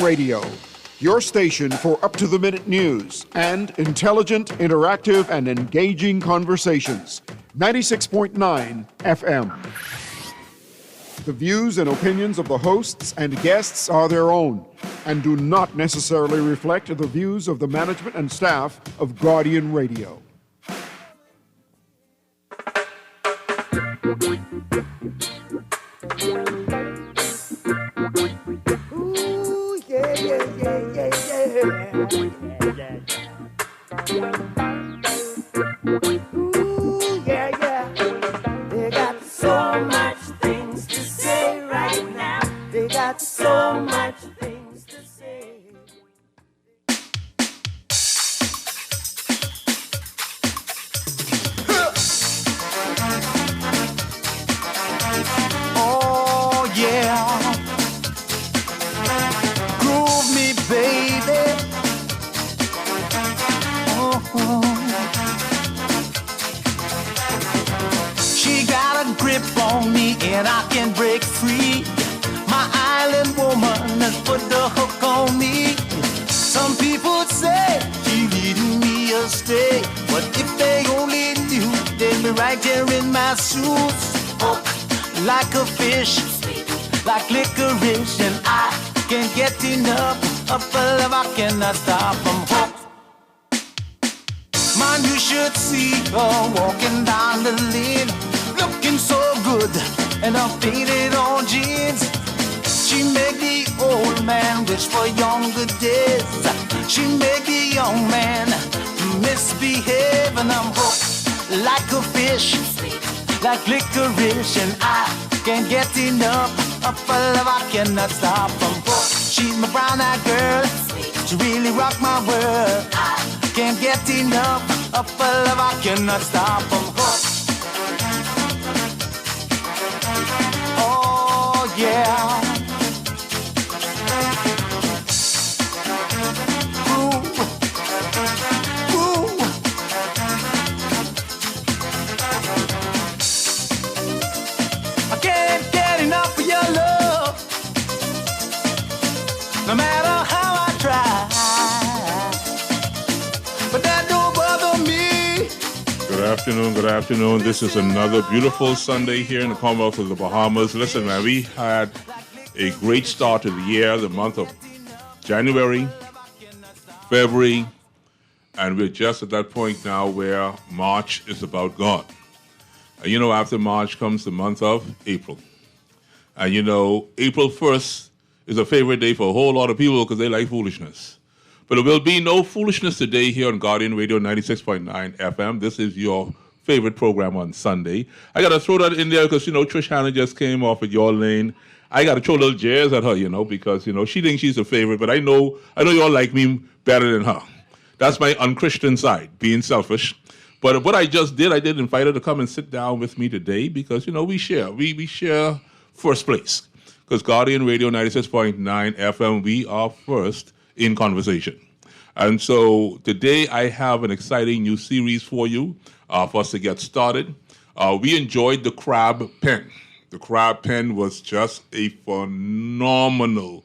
Radio, your station for up-to-the-minute news and intelligent, interactive, and engaging conversations. 96.9 FM. The views and opinions of the hosts and guests are their own and do not necessarily reflect the views of the management and staff of Guardian Radio. Ooh, yeah, yeah, yeah, yeah, yeah. Ooh, yeah, yeah. They got so much things to say right now. They got so much things to say. Oh, yeah. Groove me, baby. Oh. She got a grip on me and I can break free. My island woman has put the hook on me. Some people say she leading me astray, but if they only knew, they'd be right there in my shoes. Hook like a fish, like licorice, and I can't get enough of a love I cannot stop from hook. Man, you should see her walking down the lane, looking so good, and I'm faded on jeans. She make the old man wish for younger days. She make the young man misbehave, and I'm hooked like a fish, like licorice, and I can't get enough of a love I cannot stop from hooked. She's my brown-eyed girl, she really rock my world. I can't get enough of a love I cannot stop from hooked. Oh yeah. No matter how I try, but that don't bother me. Good afternoon. This is another beautiful Sunday here in the Commonwealth of the Bahamas. Listen, man, we had a great start to the year, the month of January, February, and we're just at that point now where March is about gone. And you know, after March comes the month of April. And you know, April 1st is a favorite day for a whole lot of people because they like foolishness. But there will be no foolishness today here on Guardian Radio 96.9 FM. This is your favorite program on Sunday. I got to throw that in there because, you know, Trish Hannah just came off at your lane. I got to throw little jazz at her, you know, because, you know, she thinks she's a favorite, but I know y'all like me better than her. That's my unchristian side, being selfish. But what I just did, I did invite her to come and sit down with me today because, you know, we share first place. Because Guardian Radio 96.9 FM, we are first in conversation. And so today I have an exciting new series for you, for us to get started. We enjoyed the Crab Pen. The Crab Pen was just a phenomenal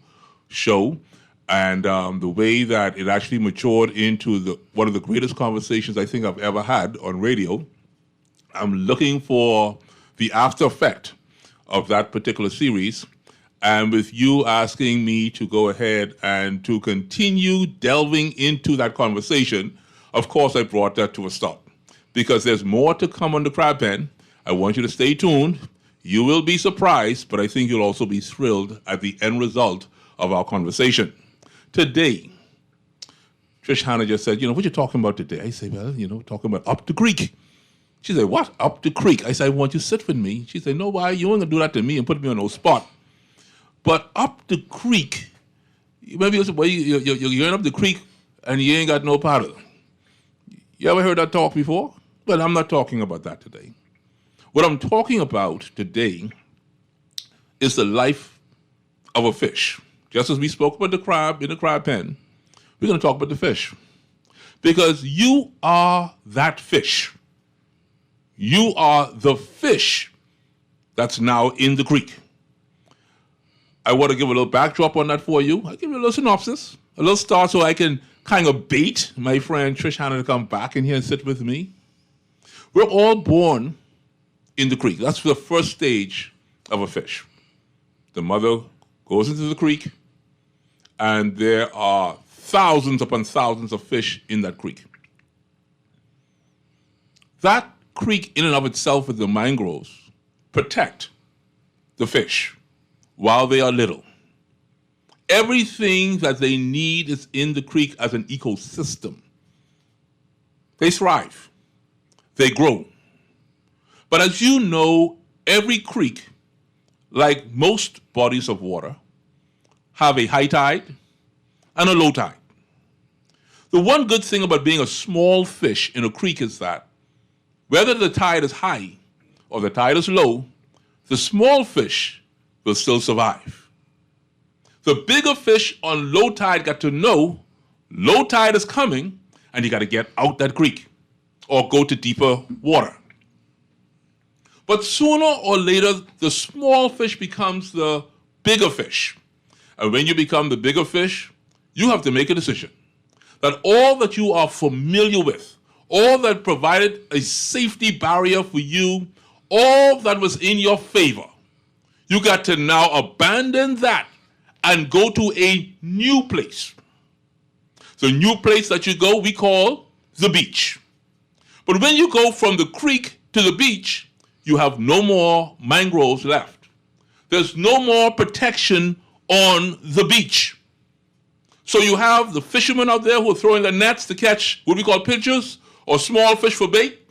show. And the way that it actually matured into one of the greatest conversations I think I've ever had on radio. I'm looking for the after effect of that particular series. And with you asking me to go ahead and to continue delving into that conversation, of course, I brought that to a stop. Because there's more to come on the Crab Pen. I want you to stay tuned. You will be surprised, but I think you'll also be thrilled at the end result of our conversation. Today, Trish Hannah just said, you know, what you talking about today? I said, well, you know, talking about up the creek. She said, what? Up the creek? I said, I want you to sit with me. She said, no, why? You ain't going to do that to me and put me on no spot. But up the creek, maybe you say, well, you're going up the creek and you ain't got no paddle. You ever heard that talk before? Well, I'm not talking about that today. What I'm talking about today is the life of a fish. Just as we spoke about the crab in the crab pen, we're going to talk about the fish. Because you are that fish. You are the fish that's now in the creek. I want to give a little backdrop on that for you. I'll give you a little synopsis, a little start so I can kind of bait my friend Trish Hanna to come back in here and sit with me. We're all born in the creek. That's the first stage of a fish. The mother goes into the creek, and there are thousands upon thousands of fish in that creek. That creek in and of itself with the mangroves protect the fish while they are little. Everything that they need is in the creek as an ecosystem. They thrive. They grow. But as you know, every creek, like most bodies of water, have a high tide and a low tide. The one good thing about being a small fish in a creek is that whether the tide is high or the tide is low, the small fish will still survive. The bigger fish on low tide got to know low tide is coming and you got to get out that creek or go to deeper water. But sooner or later, the small fish becomes the bigger fish. And when you become the bigger fish, you have to make a decision that all that you are familiar with, all that provided a safety barrier for you, all that was in your favor, you got to now abandon that and go to a new place. The new place that you go, we call the beach. But when you go from the creek to the beach, you have no more mangroves left. There's no more protection on the beach. So you have the fishermen out there who are throwing their nets to catch what we call pilchards or small fish for bait.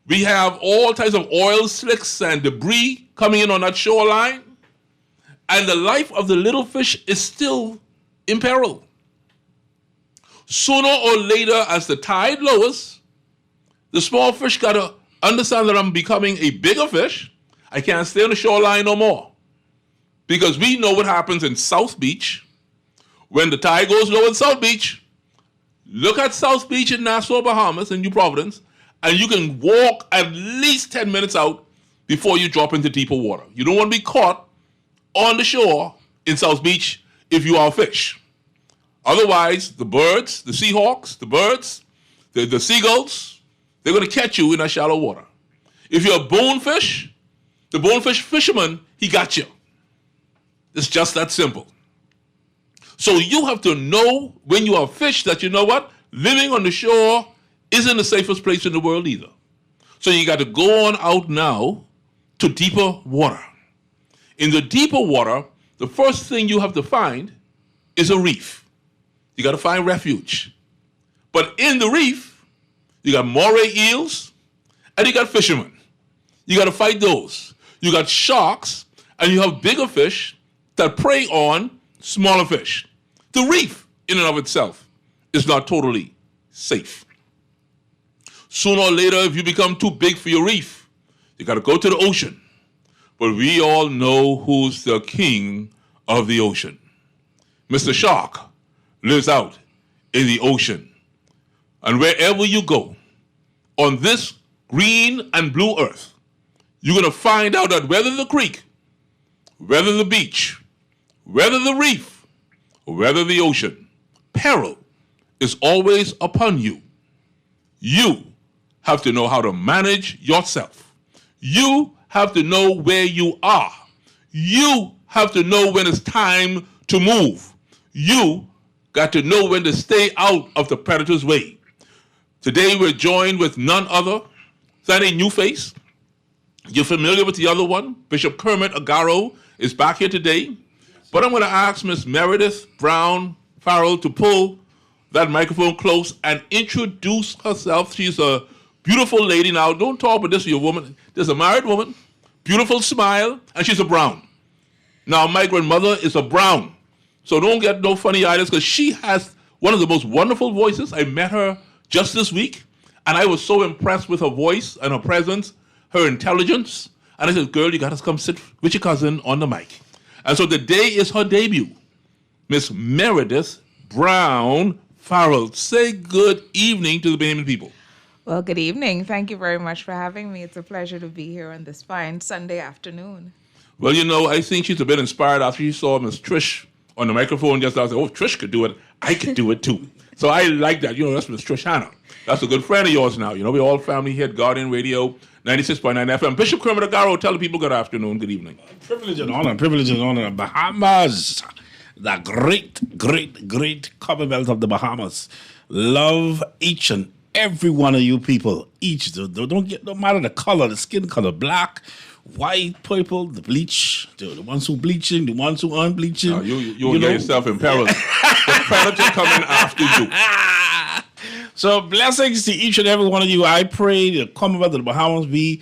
We have all types of oil slicks and debris coming in on that shoreline. And the life of the little fish is still in peril. Sooner or later, as the tide lowers, the small fish got to understand that I'm becoming a bigger fish. I can't stay on the shoreline no more. Because we know what happens in South Beach when the tide goes low in South Beach. Look at South Beach in Nassau, Bahamas, in New Providence, and you can walk at least 10 minutes out before you drop into deeper water. You don't want to be caught on the shore in South Beach if you are a fish. Otherwise, the birds, the seahawks, the birds, the seagulls, they're going to catch you in that shallow water. If you're a bonefish, the bonefish fisherman, he got you. It's just that simple. So you have to know when you are a fish that you know what? Living on the shore isn't the safest place in the world either. So you got to go on out now to deeper water. In the deeper water, the first thing you have to find is a reef. You got to find refuge. But in the reef, you got moray eels and you got fishermen. You got to fight those. You got sharks and you have bigger fish that prey on smaller fish. The reef in and of itself is not totally safe. Sooner or later, if you become too big for your reef, you got to go to the ocean. But we all know who's the king of the ocean. Mr. Shark lives out in the ocean. And wherever you go on this green and blue earth, you're going to find out that whether the creek, whether the beach, whether the reef, or whether the ocean, peril is always upon you. You have to know how to manage yourself. You have to know where you are. You have to know when it's time to move. You got to know when to stay out of the predator's way. Today we're joined with none other than a new face. You're familiar with the other one. Bishop Kermit Agaro is back here today. But I'm going to ask Miss Meredith Brown Farrell to pull that microphone close and introduce herself. She's a beautiful lady. Now, don't talk about this to your woman. There's a married woman, beautiful smile, and she's a Brown. Now, my grandmother is a Brown. So don't get no funny ideas because she has one of the most wonderful voices. I met her just this week, and I was so impressed with her voice and her presence, her intelligence. And I said, girl, you got to come sit with your cousin on the mic. And so today is her debut. Miss Meredith Brown Farrell. Say good evening to the Bahamian people. Well, good evening. Thank you very much for having me. It's a pleasure to be here on this fine Sunday afternoon. Well, I think she's a bit inspired after she saw Miss Trish on the microphone just now. I said, oh, Trish could do it. I could do it too. So I like that. That's Miss Trish Hannah. That's a good friend of yours now. We're all family here at Guardian Radio 96.9 FM. Bishop Kermit Agaro, tell the people good afternoon, good evening. Privilege and honor. The Bahamas, the great, great, great Commonwealth of the Bahamas. Love each and every one of you people. Don't matter the color, the skin color, black, white, purple, the bleach, the ones who bleaching, the ones who aren't bleaching. You get yourself in peril. The predator coming after you. So blessings to each and every one of you. I pray the Commonwealth of the Bahamas, we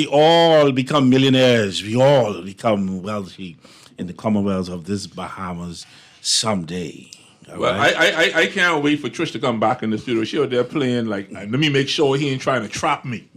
all become millionaires. We all become wealthy in the Commonwealth of this Bahamas someday. Well, right? I can't wait for Trish to come back in the studio. She out there playing like, let me make sure he ain't trying to trap me.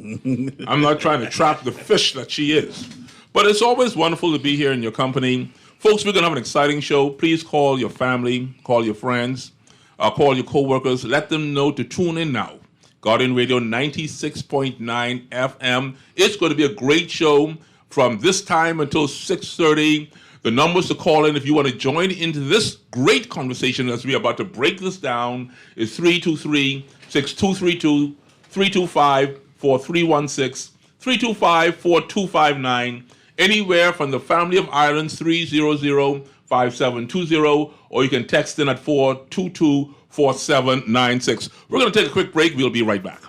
I'm not trying to trap the fish that she is. But it's always wonderful to be here in your company. Folks, we're going to have an exciting show. Please call your family, call your friends, call your co-workers. Let them know to tune in now. Guardian Radio 96.9 FM. It's going to be a great show from this time until 6:30. The numbers to call in if you want to join into this great conversation as we're about to break this down is 323-6232, 325-4316, 325-4259, anywhere from the Family of Islands 300-5720, or you can text in at 422-4796. We're going to take a quick break. We'll be right back.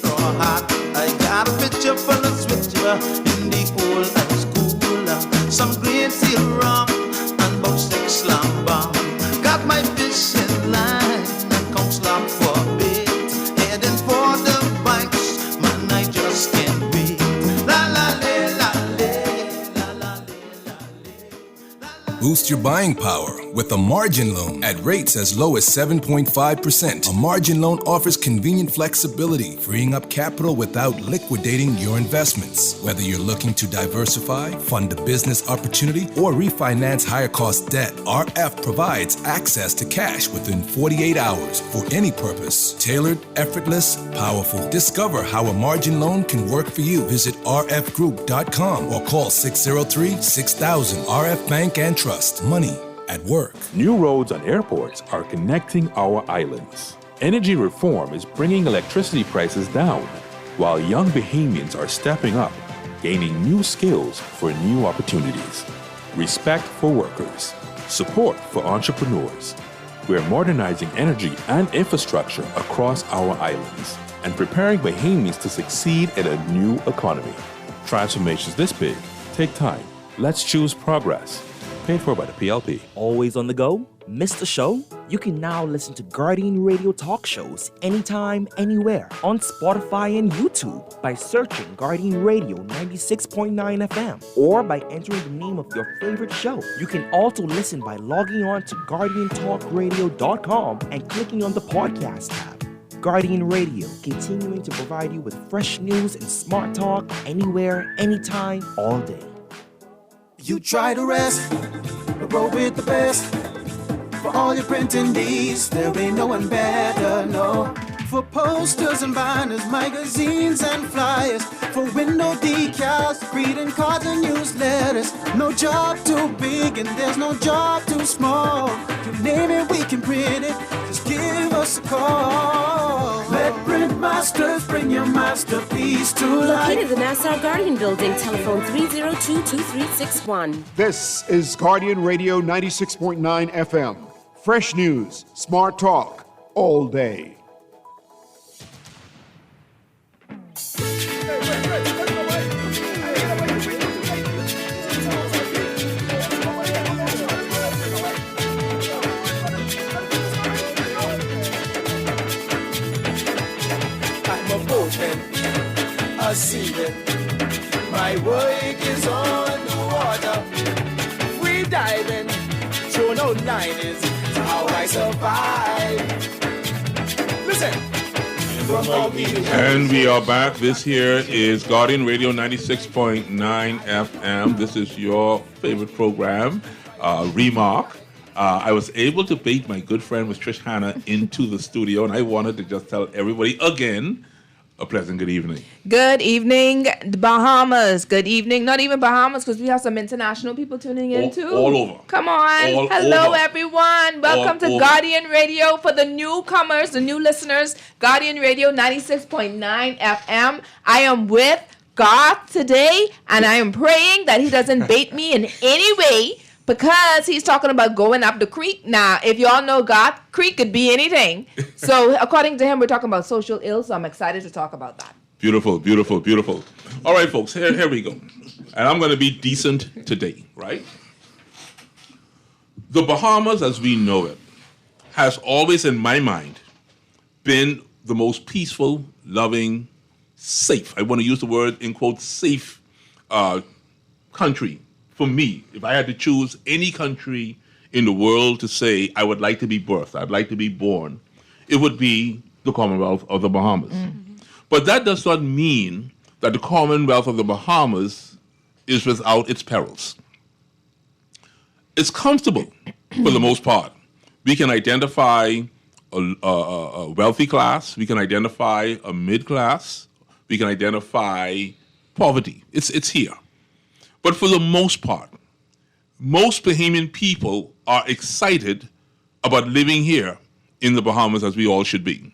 I got a picture for the switcher in the old high school. Some green seal rum and about 6 slam bomb. Got my fish in line and come slap for a bit. Heading for the banks, man, I just can't wait. La la la la la la la. Boost your buying power with a margin loan at rates as low as 7.5%. A margin loan offers convenient flexibility, freeing up capital without liquidating your investments. Whether you're looking to diversify, fund a business opportunity, or refinance higher cost debt, RF provides access to cash within 48 hours for any purpose. Tailored, effortless, powerful. Discover how a margin loan can work for you. Visit rfgroup.com or call 603-6000. RF Bank and Trust. Money at work. New roads and airports are connecting our islands. Energy reform is bringing electricity prices down, while young Bahamians are stepping up, gaining new skills for new opportunities. Respect for workers. Support for entrepreneurs. We're modernizing energy and infrastructure across our islands and preparing Bahamians to succeed in a new economy. Transformations this big take time. Let's choose progress. Paid for by the PLP. Always on the go? Missed a show? You can now listen to Guardian Radio talk shows anytime, anywhere on Spotify and YouTube by searching Guardian Radio 96.9 FM or by entering the name of your favorite show. You can also listen by logging on to GuardianTalkRadio.com and clicking on the podcast tab. Guardian Radio, continuing to provide you with fresh news and smart talk anywhere, anytime, all day. You try to rest, roll with the best. For all your printing needs, there ain't no one better, no. For posters and banners, magazines and flyers. For window decals, greeting cards and newsletters. No job too big and there's no job too small. You name it, we can print it, just give us a call. Let Print Masters bring your masterpiece to life. Located in the Nassau Guardian Building, telephone 302-2361. This is Guardian Radio 96.9 FM. Fresh news, smart talk, all day. A seaman. My work is on the water. Free diving, throw no line is how I survive. Listen. And we are back. This here is Guardian Radio 96.9 FM. This is your favorite program, Remark. I was able to bait my good friend Miss Trish Hannah into the studio, and I wanted to just tell everybody again, a pleasant good evening. Good evening, Bahamas. Good evening. Not even Bahamas, because we have some international people tuning in too. All over. Come on. All Hello, over. everyone. Welcome to over. Guardian Radio. For the newcomers, the new listeners, Guardian Radio 96.9 FM. I am with Garth today, and I am praying that he doesn't bait me in any way, because he's talking about going up the creek. Now, if y'all know God, creek could be anything. So according to him, we're talking about social ills, so I'm excited to talk about that. Beautiful, beautiful, beautiful. All right, folks, here we go. And I'm going to be decent today, right? The Bahamas, as we know it, has always, in my mind, been the most peaceful, loving, safe, I want to use the word in quotes, safe country. For me, if I had to choose any country in the world to say I would like to be birthed, I'd like to be born, it would be the Commonwealth of the Bahamas. Mm-hmm. But that does not mean that the Commonwealth of the Bahamas is without its perils. It's comfortable for the most part. We can identify a wealthy class, we can identify a mid class, we can identify poverty. It's here. But for the most part, most Bahamian people are excited about living here in the Bahamas, as we all should be.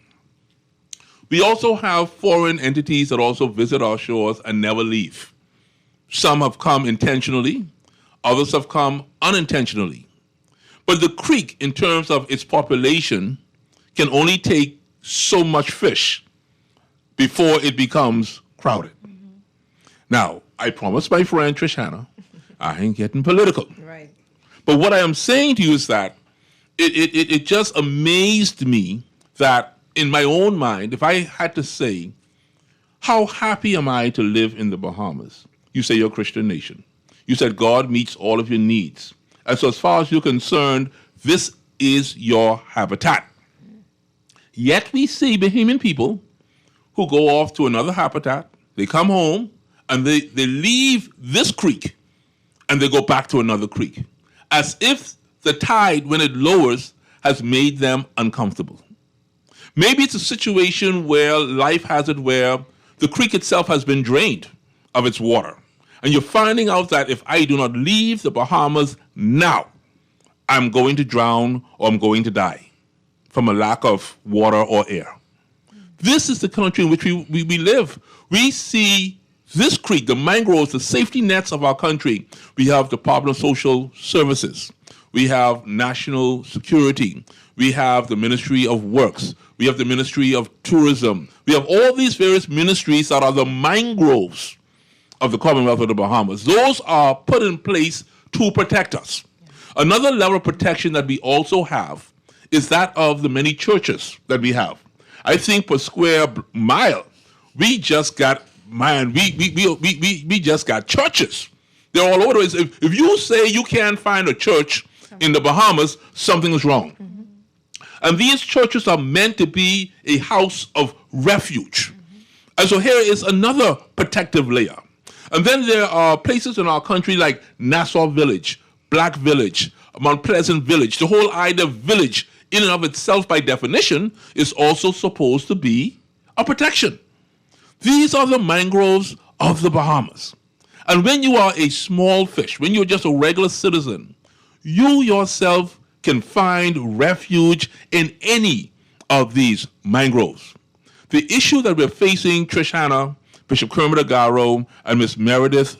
We also have foreign entities that also visit our shores and never leave. Some have come intentionally, others have come unintentionally. But the creek, in terms of its population, can only take so much fish before it becomes crowded. Mm-hmm. Now, I promised my friend Trish Hannah, I ain't getting political. Right. But what I am saying to you is that it just amazed me that in my own mind, if I had to say, how happy am I to live in the Bahamas? You say you're a Christian nation. You said God meets all of your needs. And so as far as you're concerned, this is your habitat. Yet we see Bahamian people who go off to another habitat, they come home, and they leave this creek and they go back to another creek, as if the tide, when it lowers, has made them uncomfortable. Maybe it's a situation where life has it where the creek itself has been drained of its water. And you're finding out that if I do not leave the Bahamas now, I'm going to drown or I'm going to die from a lack of water or air. This is the country in which we live. We see this creek, the mangroves, the safety nets of our country. We have the Department of Social Services. We have National Security. We have the Ministry of Works. We have the Ministry of Tourism. We have all these various ministries that are the mangroves of the Commonwealth of the Bahamas. Those are put in place to protect us. Another level of protection that we also have is that of the many churches that we have. I think per square mile, we just got we just got churches. They're all over the place. If you say you can't find a church in the Bahamas, something is wrong. Mm-hmm. And these churches are meant to be a house of refuge. Mm-hmm. And so here is another protective layer. And then there are places in our country like Nassau Village, Black Village, Mount Pleasant Village. The whole idea of village in and of itself, by definition, is also supposed to be a protection. These are the mangroves of the Bahamas. And when you are a small fish, when you're just a regular citizen, you yourself can find refuge in any of these mangroves. The issue that we're facing, Trish Hannah, Bishop Kermit Agaro, and Miss Meredith,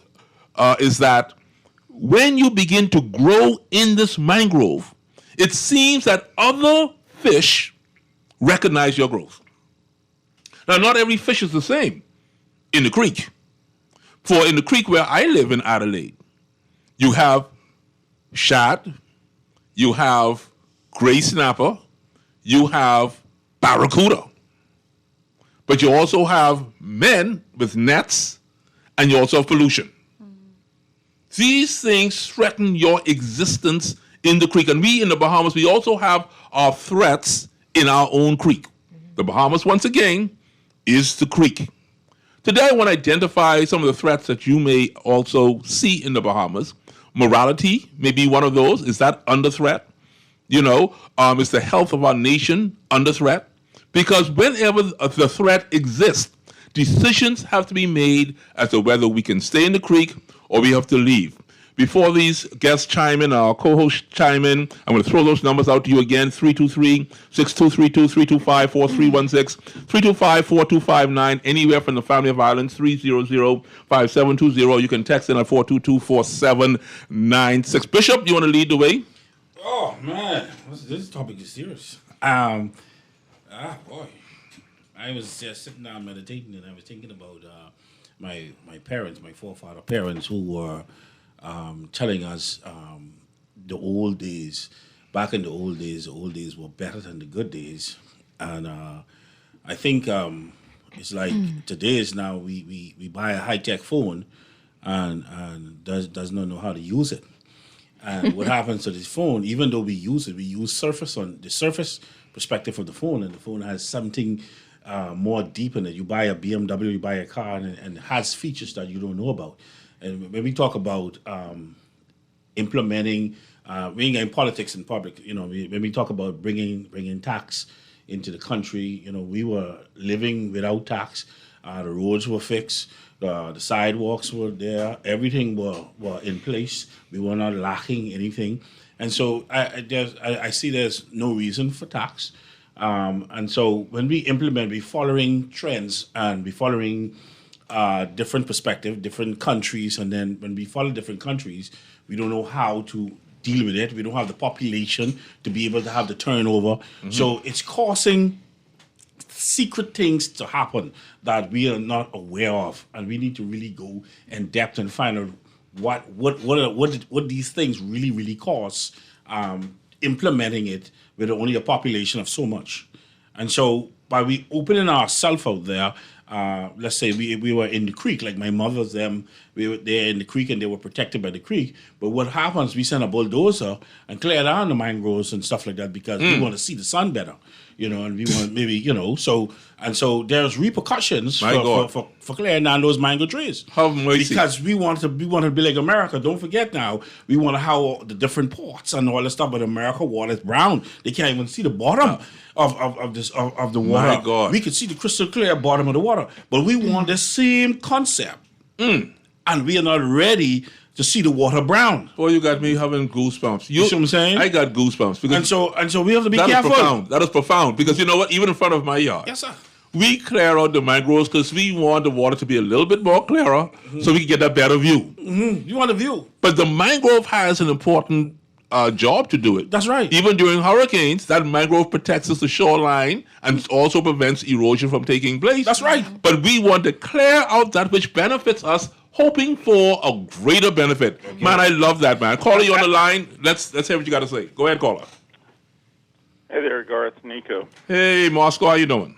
is that when you begin to grow in this mangrove, it seems that other fish recognize your growth. Now, not every fish is the same in the creek. For in the creek where I live in Adelaide, you have shad, you have gray snapper, you have barracuda. But you also have men with nets, and you also have pollution. These things threaten your existence in the creek. And we in the Bahamas, we also have our threats in our own creek. The Bahamas, once again, is the creek. Today, I want to identify some of the threats that you may also see in the Bahamas. Morality may be one of those. Is that under threat? Is the health of our nation under threat? Because whenever the threat exists, Decisions have to be made as to whether we can stay in the creek or we have to leave. Before these guests chime in, our co-hosts chime in, I'm going to throw those numbers out to you again, 323-6232, 325-4316, 325-4259, anywhere from the Family of Islands, 300-5720. You can text in at 422-4796. Bishop, you want to lead the way? Oh, man. This topic is serious. Boy. I was just sitting down meditating, and I was thinking about my parents, my forefather parents, who were telling us the old days. Back in the old days were better than the good days. And I think it's like today is now we buy a high-tech phone and does not know how to use it. And what happens to this phone, even though we use surface on the surface perspective of the phone, and the phone has something more deep in it. You buy a BMW, you buy a car, and it has features that you don't know about. And when we talk about implementing, being in politics in public, when we talk about bringing tax into the country, we were living without tax. The roads were fixed, the sidewalks were there, everything were in place. We were not lacking anything, and so I see there's no reason for tax. And so when we implement, we're following trends and we're following different perspective, different countries, and then when we follow different countries, we don't know how to deal with it. We don't have the population to be able to have the turnover. Mm-hmm. So it's causing secret things to happen that we are not aware of, and we need to really go in depth and find out what these things really cost. Implementing it with only a population of so much. And so by we opening ourselves out there, let's say we were in the creek, like my mother's them, we were there in the creek and they were protected by the creek. But what happens, we send a bulldozer and clear down the mangroves and stuff like that because we want to see the sun better, and we want maybe, so there's repercussions for clearing down those mango trees. Have mercy. Because we want to be like America. Don't forget now, we want to have the different ports and all that stuff, but America water is brown. They can't even see the bottom of the water. My God. We can see the crystal clear bottom of the water, but we want the same concept. And we are not ready to see the water brown. Boy, you got me having goosebumps. You see what I'm saying? I got goosebumps. Because and so we have to be careful. That is profound. Because you know what? Even in front of my yard. Yes, sir. We clear out the mangroves because we want the water to be a little bit more clearer so we can get a better view. Mm-hmm. You want a view. But the mangrove has an important job to do it. That's right. Even during hurricanes, that mangrove protects the shoreline and also prevents erosion from taking place. That's right. But we want to clear out that which benefits us, hoping for a greater benefit. Okay. Man, I love that, man. Caller, you on the line. Let's hear what you got to say. Go ahead, caller. Hey there, Garth, Nico. Hey, Moscow, how you doing?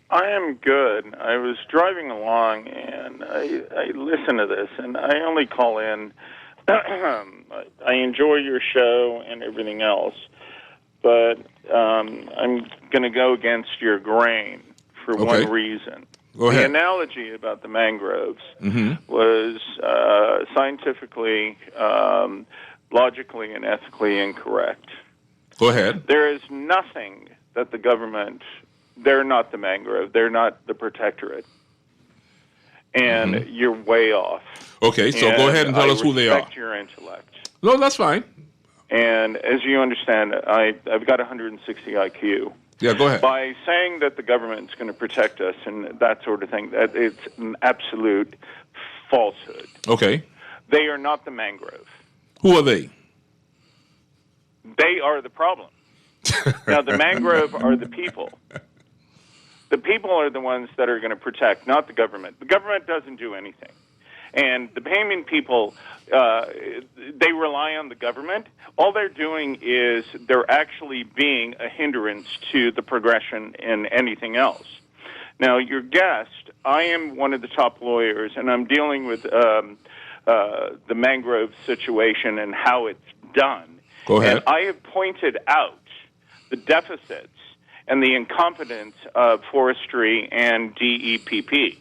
I am good. I was driving along, and I listened to this, and I only call in. I enjoy your show and everything else, but I'm going to go against your grain for one reason. Go ahead. The analogy about the mangroves was scientifically, logically, and ethically incorrect. Go ahead. There is nothing that the government, they're not the mangrove, they're not the protectorate. And you're way off. Okay, so go ahead and tell us who they are. I respect your intellect. No, that's fine. And as you understand, I've got 160 IQ. Yeah, go ahead. By saying that the government's going to protect us and that sort of thing, that it's an absolute falsehood. Okay. They are not the mangrove. Who are they? They are the problem. Now, the mangrove are the people. The people are the ones that are going to protect, not the government. The government doesn't do anything. And the Payman people, they rely on the government. All they're doing is they're actually being a hindrance to the progression in anything else. Now, your guest, I am one of the top lawyers, and I'm dealing with the mangrove situation and how it's done. Go ahead. And I have pointed out the deficits and the incompetence of forestry and DEPP.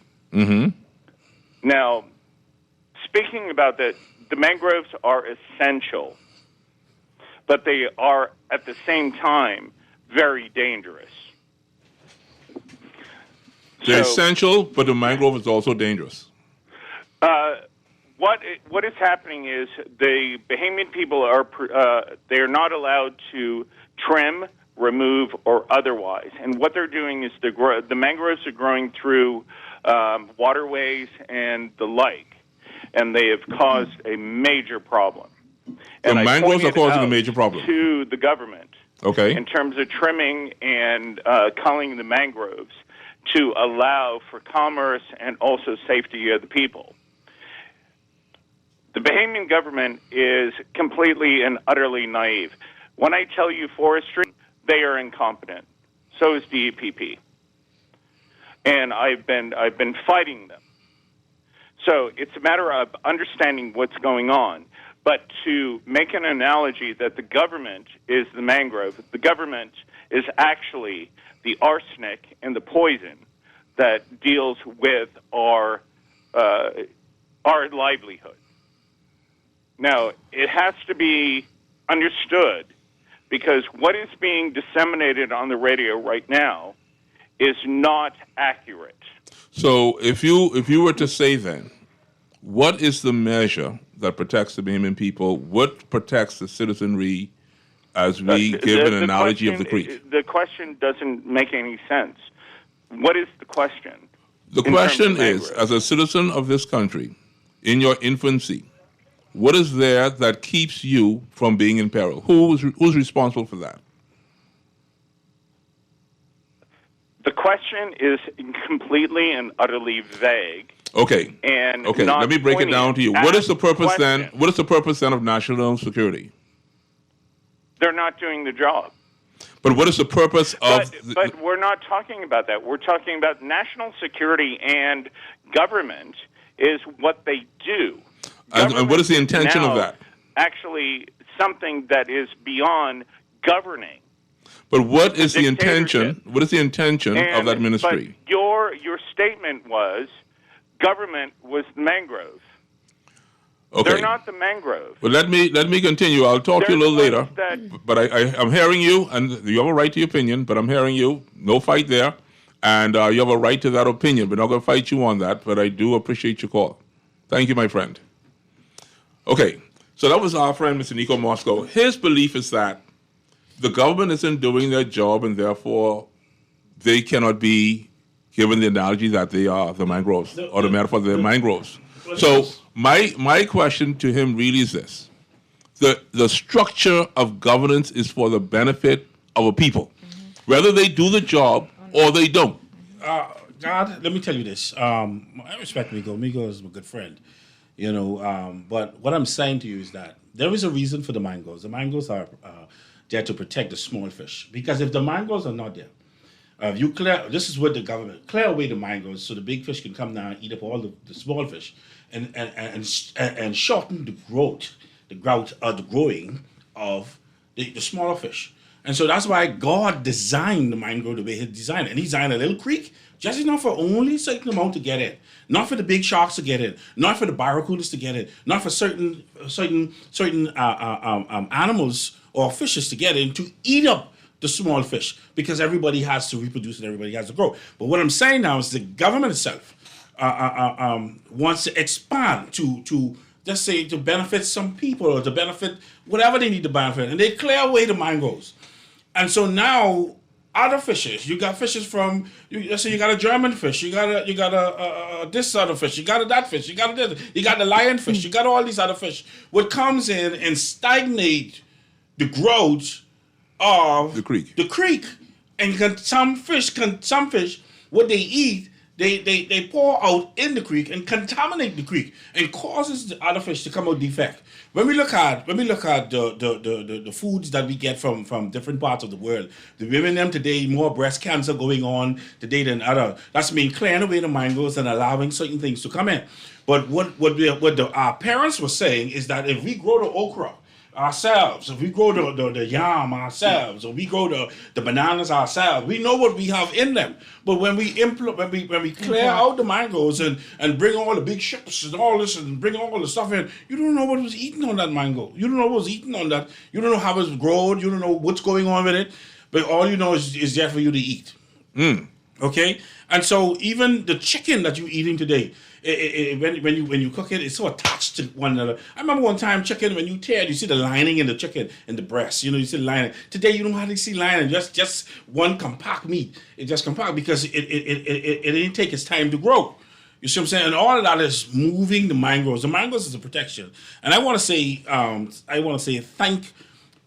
Now, speaking about that, the mangroves are essential, but they are at the same time very dangerous. They're essential, but the mangrove is also dangerous. What is happening is the Bahamian people are they are not allowed to trim, remove, or otherwise. And what they're doing is the mangroves are growing through waterways and the like, and they have caused a major problem. The And mangroves are causing a major problem to the government. Okay. In terms of trimming and culling the mangroves to allow for commerce and also safety of the people. The Bahamian government is completely and utterly naive. When I tell you forestry, they are incompetent. So is DEPP. And I've been fighting them. So it's a matter of understanding what's going on. But to make an analogy that the government is the mangrove, the government is actually the arsenic and the poison that deals with our livelihood. Now, it has to be understood because what is being disseminated on the radio right now is not accurate. So if you were to say then, what is the measure that protects the Bahamian people? What protects the citizenry as we give an analogy of the creek? The question doesn't make any sense. What is the question? The question is, as a citizen of this country, in your infancy, what is there that keeps you from being in peril? Who's responsible for that? The question is completely and utterly vague. Okay. And okay. Let me break it down to you. What is the purpose then? What is the purpose then of national security? They're not doing the job. But what is the purpose of? But we're not talking about that. We're talking about national security and government is what they do. And what is the intention of that? Actually, something that is beyond governing. But what is the intention? What is the intention of that ministry? But your statement was government was the mangrove. Okay. They're not the mangrove. Well, let me continue. I'll talk to you a little later. But I'm hearing you, and you have a right to your opinion. But I'm hearing you. No fight there, and you have a right to that opinion. We're not going to fight you on that. But I do appreciate your call. Thank you, my friend. Okay, so that was our friend, Mr. Nico Moscow. His belief is that the government isn't doing their job, and therefore they cannot be given the analogy that they are the mangroves, or the metaphor that they're mangroves. So my question to him really is this. The structure of governance is for the benefit of a people, whether they do the job or they don't. God, let me tell you this. I respect Migo. Migo is a good friend. You know, but what I'm saying to you is that there is a reason for the mangroves. The mangroves are there to protect the small fish. Because if the mangroves are not there, if you this is what the government, clear away the mangroves so the big fish can come down and eat up all the small fish and shorten the growth, the growing of the smaller fish. And so that's why God designed the mangrove the way He designed it. And He designed a little creek just enough for only a certain amount to get in. Not for the big sharks to get in. Not for the barracudas to get in. Not for certain animals or fishes to get in to eat up the small fish, because everybody has to reproduce and everybody has to grow. But what I'm saying now is the government itself wants to expand to just say to benefit some people or to benefit whatever they need to benefit, and they clear away the mangroves. And so now other fishes, you got fishes from, let's say you got a German fish, you got a this other fish, you got a that fish, you got a this, you got the lionfish, you got all these other fish. What comes in and stagnate the growth of the creek, and some fish, what they eat, they pour out in the creek and contaminate the creek and causes the other fish to come out defect. When we look at the foods that we get from different parts of the world, the women them today more breast cancer going on today than other. That's mean clearing away the mangoes and allowing certain things to come in. But what our parents were saying is that if we grow the okra ourselves, if we grow the yam ourselves, or we grow the bananas ourselves, we know what we have in them. But when we when we clear out the mangoes and bring all the big ships and all this and bring all the stuff in, you don't know what was eaten on that mango. You don't know what was eaten on that. You don't know how it's grown. You don't know what's going on with it. But all you know is there for you to eat. Okay, and so even the chicken that you're eating today, when you cook it, it's so attached to one another. I remember one time chicken, when you tear it, you see the lining in the chicken in the breast. You see the lining. Today you don't hardly see lining. Just one compact meat. It just compact because it didn't take its time to grow. You see what I'm saying? And all of that is moving the mangroves. The mangroves is a protection. And I want to say thank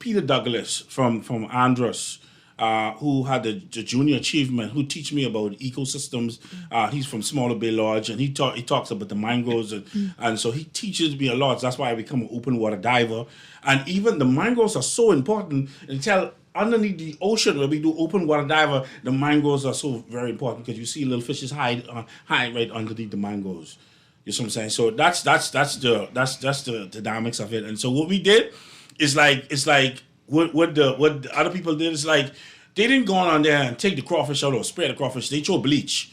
Peter Douglas from Andros, who had the junior achievement, who teach me about ecosystems. He's from Smaller Bay Lodge, and he talks about the mangroves, and so he teaches me a lot. That's why I become an open water diver. And even the mangroves are so important until underneath the ocean where we do open water diver, the mangroves are so very important because you see little fishes hide right underneath the mangroves. You see what I'm saying? So that's the dynamics of it. And so what we did is what the other people did is like they didn't go on there and take the crawfish out or spray the crawfish. They throw bleach.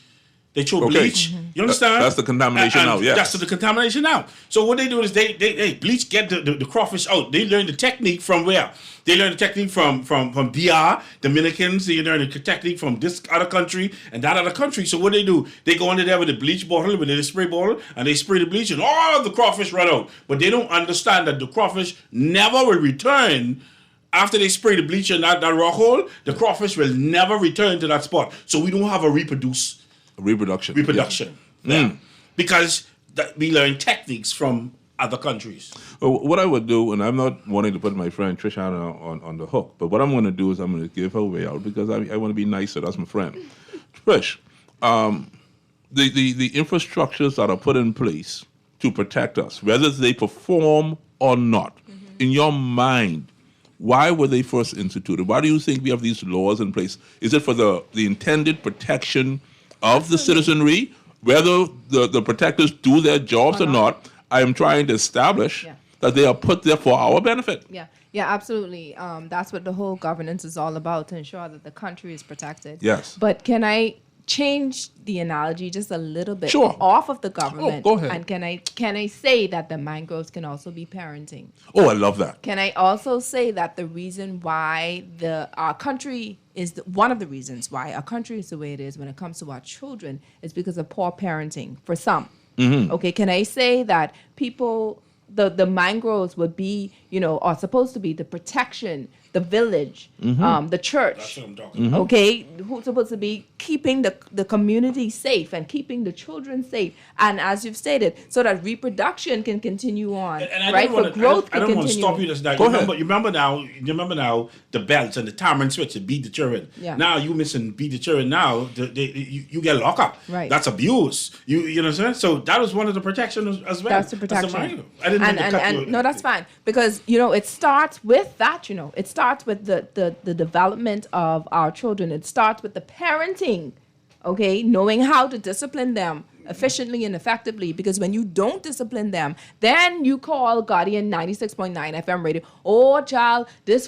Bleach. You understand? That's the contamination now, yes. That's the contamination now. So what they do is they bleach, get the crawfish out. They learn the technique from where? They learn the technique from DR, Dominicans. They learn the technique from this other country and that other country. So what they do, they go under there with a bleach bottle, with a spray bottle, and they spray the bleach and all of the crawfish run out. But they don't understand that the crawfish never will return. After they spray the bleach in that rock hole, the crawfish will never return to that spot. So we don't have a reproduction. Yeah. Because we learn techniques from other countries. Well, what I would do, and I'm not wanting to put my friend Trishana on the hook, but what I'm going to do is I'm going to give her way out because I want to be nicer. That's my friend. Trish, the infrastructures that are put in place to protect us, whether they perform or not, in your mind, why were they first instituted? Why do you think we have these laws in place? Is it for the intended protection of the citizenry, whether the protectors do their jobs or not? I am trying to establish that they are put there for our benefit. Yeah, absolutely. That's what the whole governance is all about, to ensure that the country is protected. Yes. But can I change the analogy just a little bit off of the government? Go ahead. And can I say that the mangroves can also be parenting? Oh, I love that. Can I also say that the reason why our country is one of the reasons why our country is the way it is when it comes to our children is because of poor parenting for some. Okay, can I say that people, the mangroves would be, are supposed to be the protection, the village, the church. That's what I'm talking about. Okay, who's supposed to be keeping the community safe and keeping the children safe, and as you've stated, so that reproduction can continue on, and right? For growth I can don't want to continue. stop you just now. You remember now the belts and the tamarind switch to beat the children. Yeah. Now you missing beat the children. Now you get locked up. Right. That's abuse. You know what I'm saying? So that was one of the protections as well. That's the protection. I didn't mean to cut you. No, that's fine, because it starts with that. It starts with the development of our children. It starts with the parenting, okay, knowing how to discipline them efficiently and effectively, because when you don't discipline them, then you call Guardian 96.9 FM radio. Oh, child, these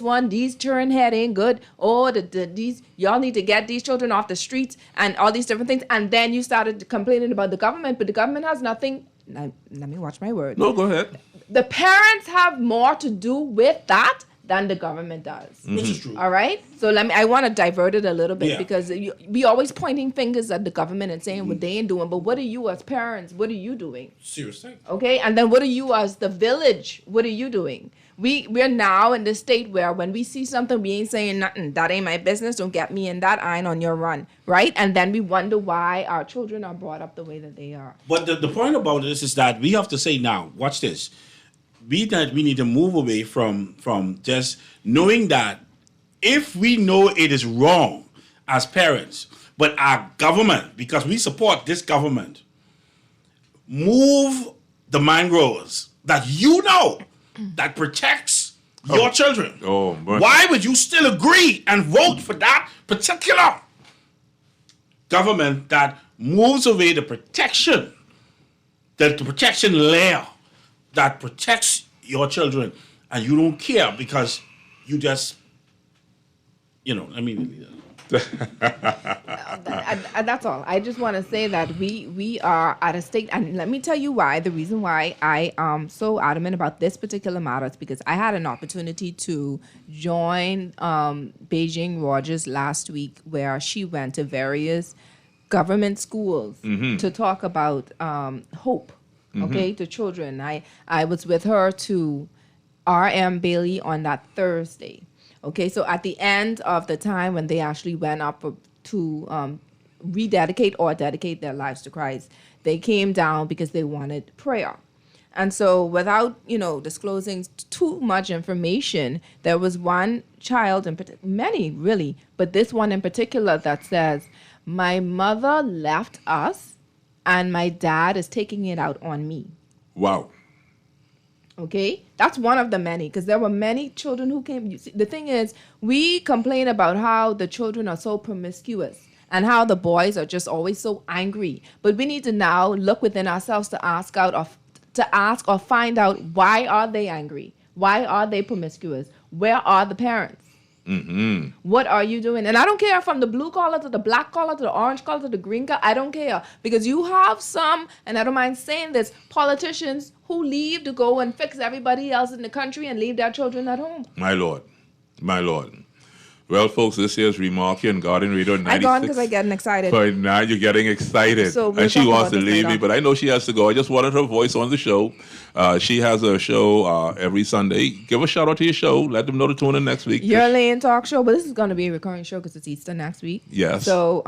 children head ain't good. Oh, these y'all need to get these children off the streets and all these different things. And then you started complaining about the government, but the government has nothing. Let me watch my word. No, go ahead. The parents have more to do with that than the government does. Which is true. All right? So I want to divert it a little bit, Yeah. because we always pointing fingers at the government and saying what they ain't doing, but what are you as parents, what are you doing? Seriously. Okay? And then what are you as the village, what are you doing? We're now in the state where when we see something, we ain't saying nothing. That ain't my business. Don't get me in that. I ain't on your run. Right? And then we wonder why our children are brought up the way that they are. But the point about this is that we have to say now, watch this. We need to move away from just knowing that if we know it is wrong as parents, but our government, because we support this government, move the mangroves that that protects your children. Oh, man. Why would you still agree and vote for that particular government that moves away the protection layer that protects your children, and you don't care because you just, That's all. I just want to say that we are at a state, and let me tell you why. The reason why I am so adamant about this particular matter is because I had an opportunity to join Beijing Rogers last week, where she went to various government schools to talk about hope, okay, to children. I was with her to R.M. Bailey on that Thursday. Okay, so at the end of the time when they actually went up to rededicate or dedicate their lives to Christ, they came down because they wanted prayer. And so without, disclosing too much information, there was one child, many really, but this one in particular that says, my mother left us and my dad is taking it out on me. Wow. Okay, that's one of the many, because there were many children who came. You see, the thing is, we complain about how the children are so promiscuous and how the boys are just always so angry. But we need to now look within ourselves to ask or find out, why are they angry? Why are they promiscuous? Where are the parents? Mm-hmm. What are you doing? And I don't care from the blue collar to the black collar to the orange collar to the green collar. I don't care, because you have some, and I don't mind saying this, politicians who leave to go and fix everybody else in the country and leave their children at home. My Lord. Well, folks, this here's Remark here on Garden Radio 96. I gone because I'm getting excited. But now you're getting excited. So we'll and she talk wants about to this leave me, later. but I know she has to go. I just wanted her voice on the show. She has a show every Sunday. Give a shout out to your show. Let them know to tune in next week. Your Lane Talk Show, but this is going to be a recurring show because it's Easter next week. Yes. So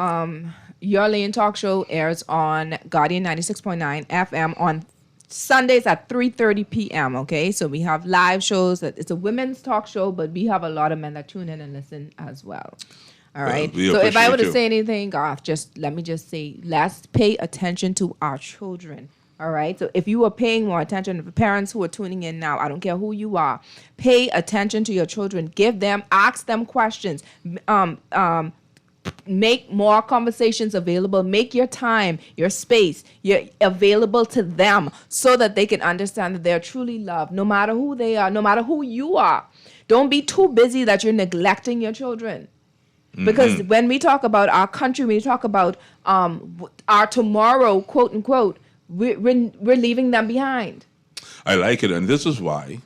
Your Lane Talk Show airs on Guardian 96.9 FM on Sundays at 3:30 p.m. Okay, so we have live shows. It's a women's talk show, but we have a lot of men that tune in and listen as well. All right. we So if I were to appreciate say anything, Garth, let me say, let's pay attention to our children. All right. So if you are paying more attention, the parents who are tuning in now, I don't care who you are, pay attention to your children. Ask them questions. Make more conversations available. Make your time, your space, available to them so that they can understand that they're truly loved, no matter who they are, no matter who you are. Don't be too busy that you're neglecting your children. Because when we talk about our country, when we talk about our tomorrow, quote unquote, we're leaving them behind. I like it, and this is why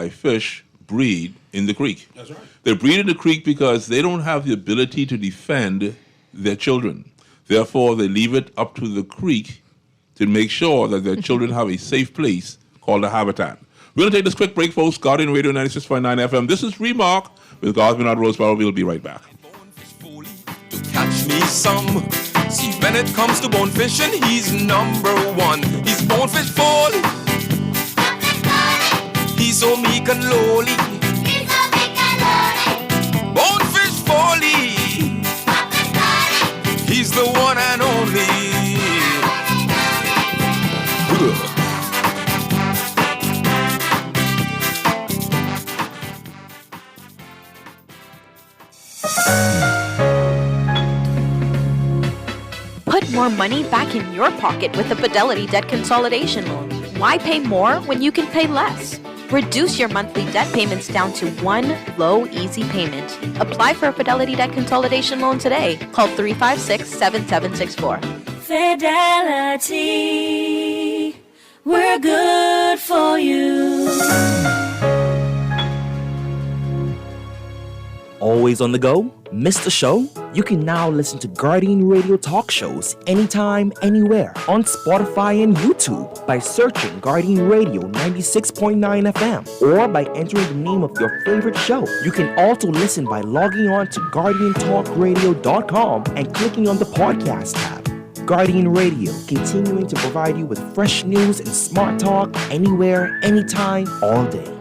fish breed in the creek. That's right. They breed in the creek because they don't have the ability to defend their children. Therefore, they leave it up to the creek to make sure that their children have a safe place called a habitat. We're going to take this quick break, folks. Guardian Radio 96.9 FM. This is Remark with Garth and Roseboro. We'll be right back. To catch me some. See, when it comes to bone fishing, he's number one. He's bonefish foley. He's so meek and lowly. Bonefish foley. He's the one and only. Put more money back in your pocket with the Fidelity Debt Consolidation Loan. Why pay more when you can pay less? Reduce your monthly debt payments down to one low, easy payment. Apply for a Fidelity Debt Consolidation Loan today. Call 356-7764. Fidelity, we're good for you. Always on the go? Missed the show? You can now listen to Guardian Radio talk shows anytime, anywhere on Spotify and YouTube by searching Guardian Radio 96.9 FM or by entering the name of your favorite show. You can also listen by logging on to GuardianTalkRadio.com and clicking on the podcast tab. Guardian Radio, continuing to provide you with fresh news and smart talk anywhere, anytime, all day.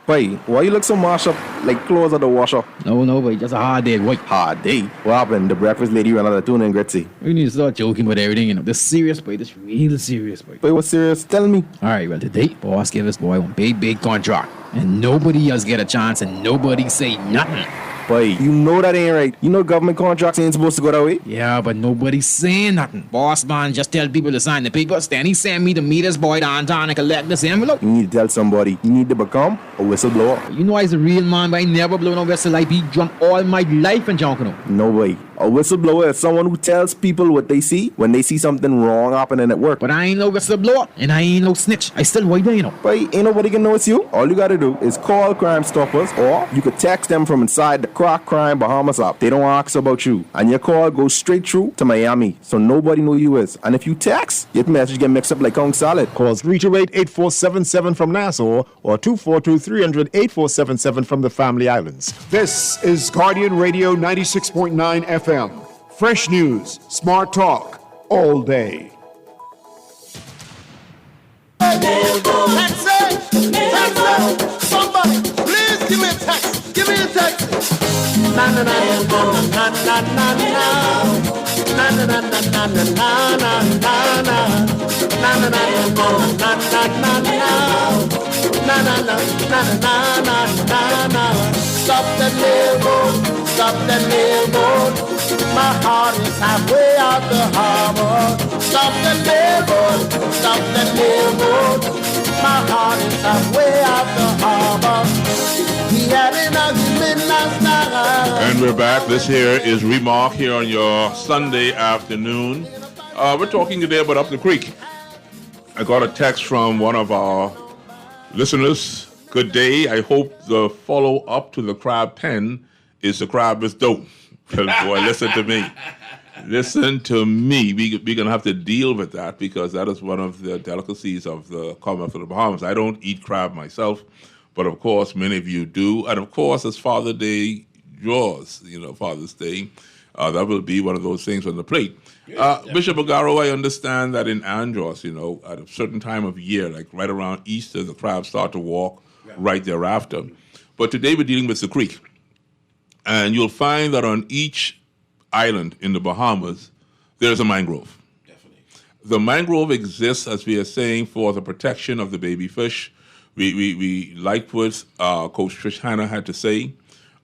Boy, why you look so mashed up like clothes at the washer? No, boy, just a hard day. What? Hard day? What happened? The breakfast lady ran out of tuna and Gretzy. We need to start joking about everything, you know. This serious, boy. This real serious, boy. Boy, what's serious? Tell me. All right, well, today, boss gave us boy one big contract. And nobody else get a chance and nobody say nothing. Boy, you know that ain't right. You know government contracts ain't supposed to go that way. Yeah, but nobody's saying nothing. Boss man just tell people to sign the papers. Then he send me to meet his boy downtown and collect this envelope. You need to tell somebody. You need to become a whistleblower. You know I's a real man, but I never blow no whistle. I be drunk all my life and junk, you know. No, boy. A whistleblower is someone who tells people what they see when they see something wrong happening at work. But I ain't no whistleblower, and I ain't no snitch. I still white, you know. But ain't nobody can know it's you. All you gotta do is call Crime Stoppers, or you could text them from inside the Crack Crime Bahamas app. They don't ask about you, and your call goes straight through to Miami, so nobody know you is. And if you text, your message get mixed up like Kong Salad. Call 328-8477 from Nassau or 242-300-8477 from the Family Islands. This is Guardian Radio 96.9 FM. Fresh news, smart talk, all day. Somebody, please give me a text. Give me a text. Na na na na na na na na. Na na na na na na na na na. Na na na na na na na na. Na na na na na na na. Stop that railroad, stop that railroad. My heart is halfway out the harbor. Stop that railroad, stop that railroad. My heart is halfway out the harbor. He had an argument last night. And we're back. This here is Remark here on your Sunday afternoon. We're talking today about Up the Creek. I got a text from one of our listeners. Good day. I hope the follow-up to the crab pen is the crab with dough. Boy, listen to me. Listen to me. We're going to have to deal with that because that is one of the delicacies of the Commonwealth of the Bahamas. I don't eat crab myself, but of course many of you do. And of course, as Father's Day draws, Father's Day, that will be one of those things on the plate. Bishop Agaro, I understand that in Andros, at a certain time of year, like right around Easter, the crabs start to walk right thereafter. But today we're dealing with the creek. And you'll find that on each island in the Bahamas, there's a mangrove. Definitely. The mangrove exists, as we are saying, for the protection of the baby fish. We like what Coach Trish Hanna had to say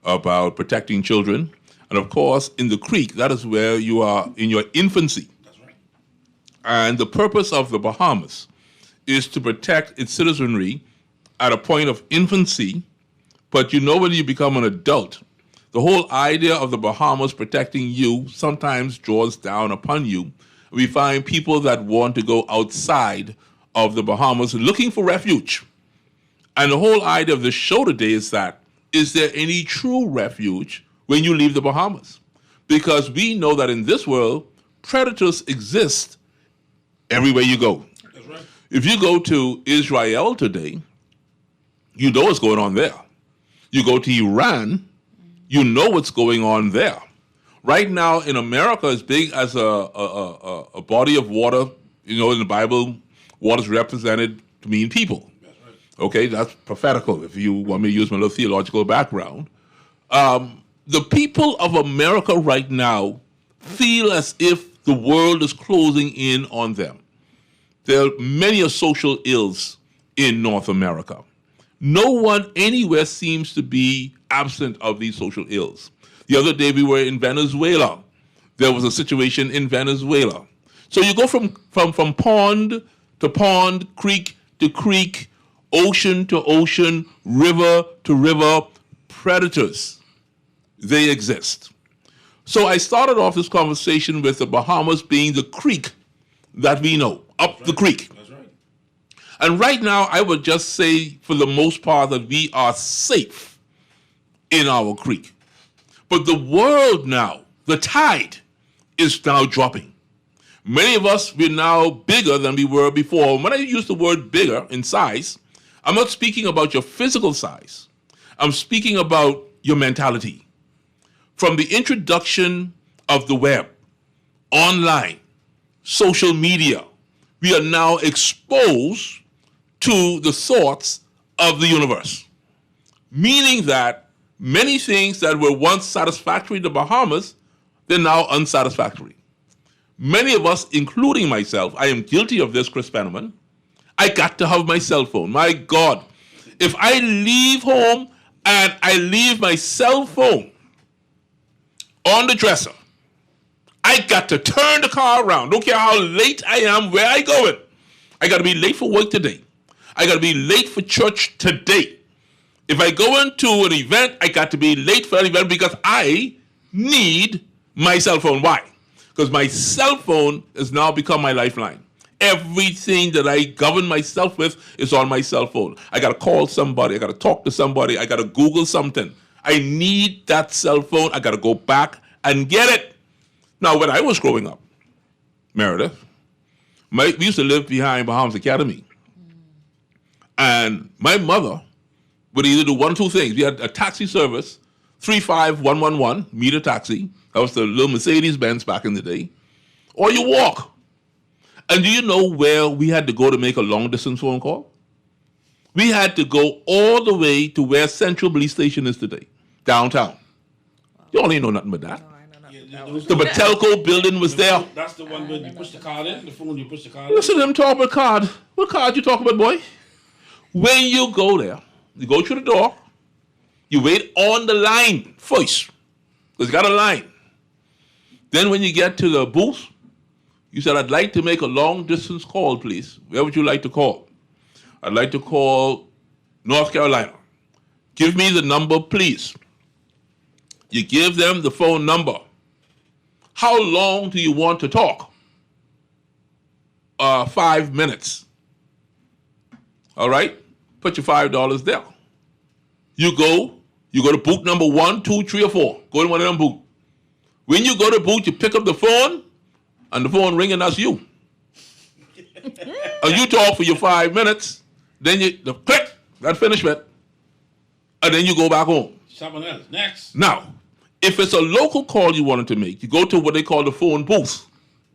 about protecting children. And of course, in the creek, that is where you are in your infancy. That's right. And the purpose of the Bahamas is to protect its citizenry at a point of infancy. But when you become an adult, the whole idea of the Bahamas protecting you sometimes draws down upon you. We find people that want to go outside of the Bahamas looking for refuge. And the whole idea of the show today is that, is there any true refuge when you leave the Bahamas? Because we know that in this world, predators exist everywhere you go. That's right. If you go to Israel today, you know what's going on there. You go to Iran, you know what's going on there. Right now in America, as big as a body of water, in the Bible, water is represented to mean people. That's right. Okay, that's prophetical if you want me to use my little theological background. The people of America right now feel as if the world is closing in on them. There are many social ills in North America. No one anywhere seems to be absent of these social ills. The other day we were in Venezuela. There was a situation in Venezuela. So you go from pond to pond, creek to creek, ocean to ocean, river to river, predators. They exist. So I started off this conversation with the Bahamas being the creek that we know, up the creek. That's right. And right now, I would just say, for the most part, that we are safe in our creek. But the world now, the tide, is now dropping. Many of us, we're now bigger than we were before. When I use the word bigger in size, I'm not speaking about your physical size. I'm speaking about your mentality. From the introduction of the web, online, social media, we are now exposed to the thoughts of the universe. Meaning that many things that were once satisfactory in the Bahamas, they're now unsatisfactory. Many of us, including myself, I am guilty of this, Chris Penniman. I got to have my cell phone. My God, if I leave home and I leave my cell phone on the dresser, I got to turn the car around. Don't care how late I am, where I going. I got to be late for work today. I got to be late for church today. If I go into an event, I got to be late for an event because I need my cell phone. Why? Because my cell phone has now become my lifeline. Everything that I govern myself with is on my cell phone. I got to call somebody. I got to talk to somebody. I got to Google something. I need that cell phone. I got to go back and get it. Now, when I was growing up, Meredith, we used to live behind Bahamas Academy. And my mother would either do one or two things. We had a taxi service, 35111, meter taxi. That was the little Mercedes-Benz back in the day. Or you walk. And do you know where we had to go to make a long-distance phone call? We had to go all the way to where Central Police Station is today, downtown. You don't even know nothing about that. The Batelco building was there. That's the one where you push the card in, the phone you push the card in. Listen to them talk about card. What card you talk about, boy? When you go there, you go through the door, you wait on the line first, because you got a line. Then when you get to the booth, you said, I'd like to make a long-distance call, please. Where would you like to call? I'd like to call North Carolina. Give me the number, please. You give them the phone number. How long do you want to talk? 5 minutes. All right? Put your $5 there. You go to booth number 1, 2, 3, or 4. Go to one of them booths. When you go to booth, you pick up the phone, and the phone ring, and that's you. And you talk for your 5 minutes, then the click, that finish it, and then you go back home. Someone else. Next. Now, if it's a local call you wanted to make, you go to what they call the phone booth.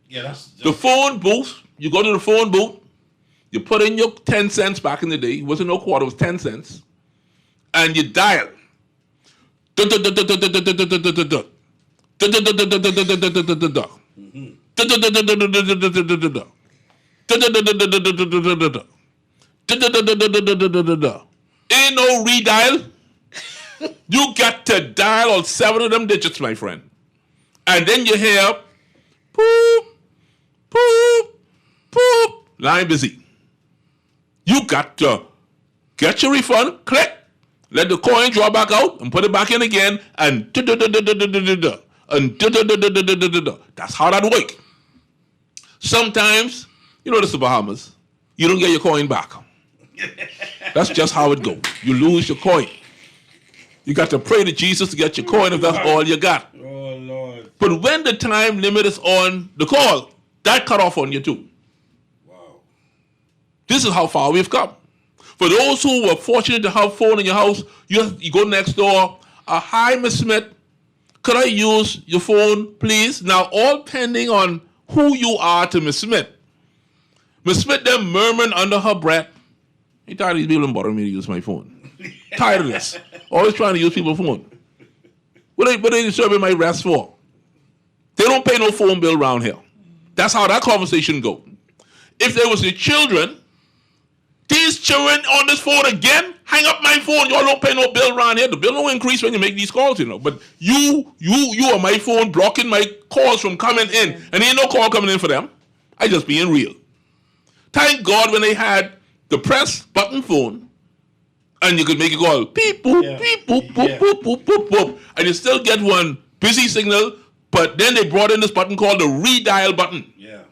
Yeah, that's the phone booth. You go to the phone booth, you put in your 10 cents back in the day. It wasn't no quarter, it was 10 cents. And you dial. Ain't no redial. You got to dial all 7 of them digits, my friend. And then you hear poop, poop, poop. Line busy. You got to get your refund, click, let the coin draw back out, and put it back in again, and that's how that works. Sometimes, you know this is the Bahamas, you don't get your coin back. That's just how it goes. You lose your coin. You got to pray to Jesus to get your coin if that's all you got. Oh, Lord. But when the time limit is on the call, that cut off on you too. Wow. This is how far we've come. For those who were fortunate to have phone in your house, you go next door. Hi, Miss Smith. Could I use your phone, please? Now, all pending on who you are to Miss Smith. Miss Smith then murmuring under her breath, "Ain't tired of these people bothering me to use my phone. Tired of this. Always trying to use people's phone. What are they disturbing my rest for? They don't pay no phone bill around here." That's how that conversation go. If there was the children, these children on this phone again, hang up my phone. Y'all don't pay no bill around here. The bill don't increase when you make these calls, you know. But you on my phone blocking my calls from coming in. And ain't no call coming in for them. I just being real. Thank God when they had the press button phone, and you could make a call, beep, boop, beep, boop, boop, boop, boop, boop, boop. And you still get one busy signal, but then they brought in this button called the redial button. Yeah.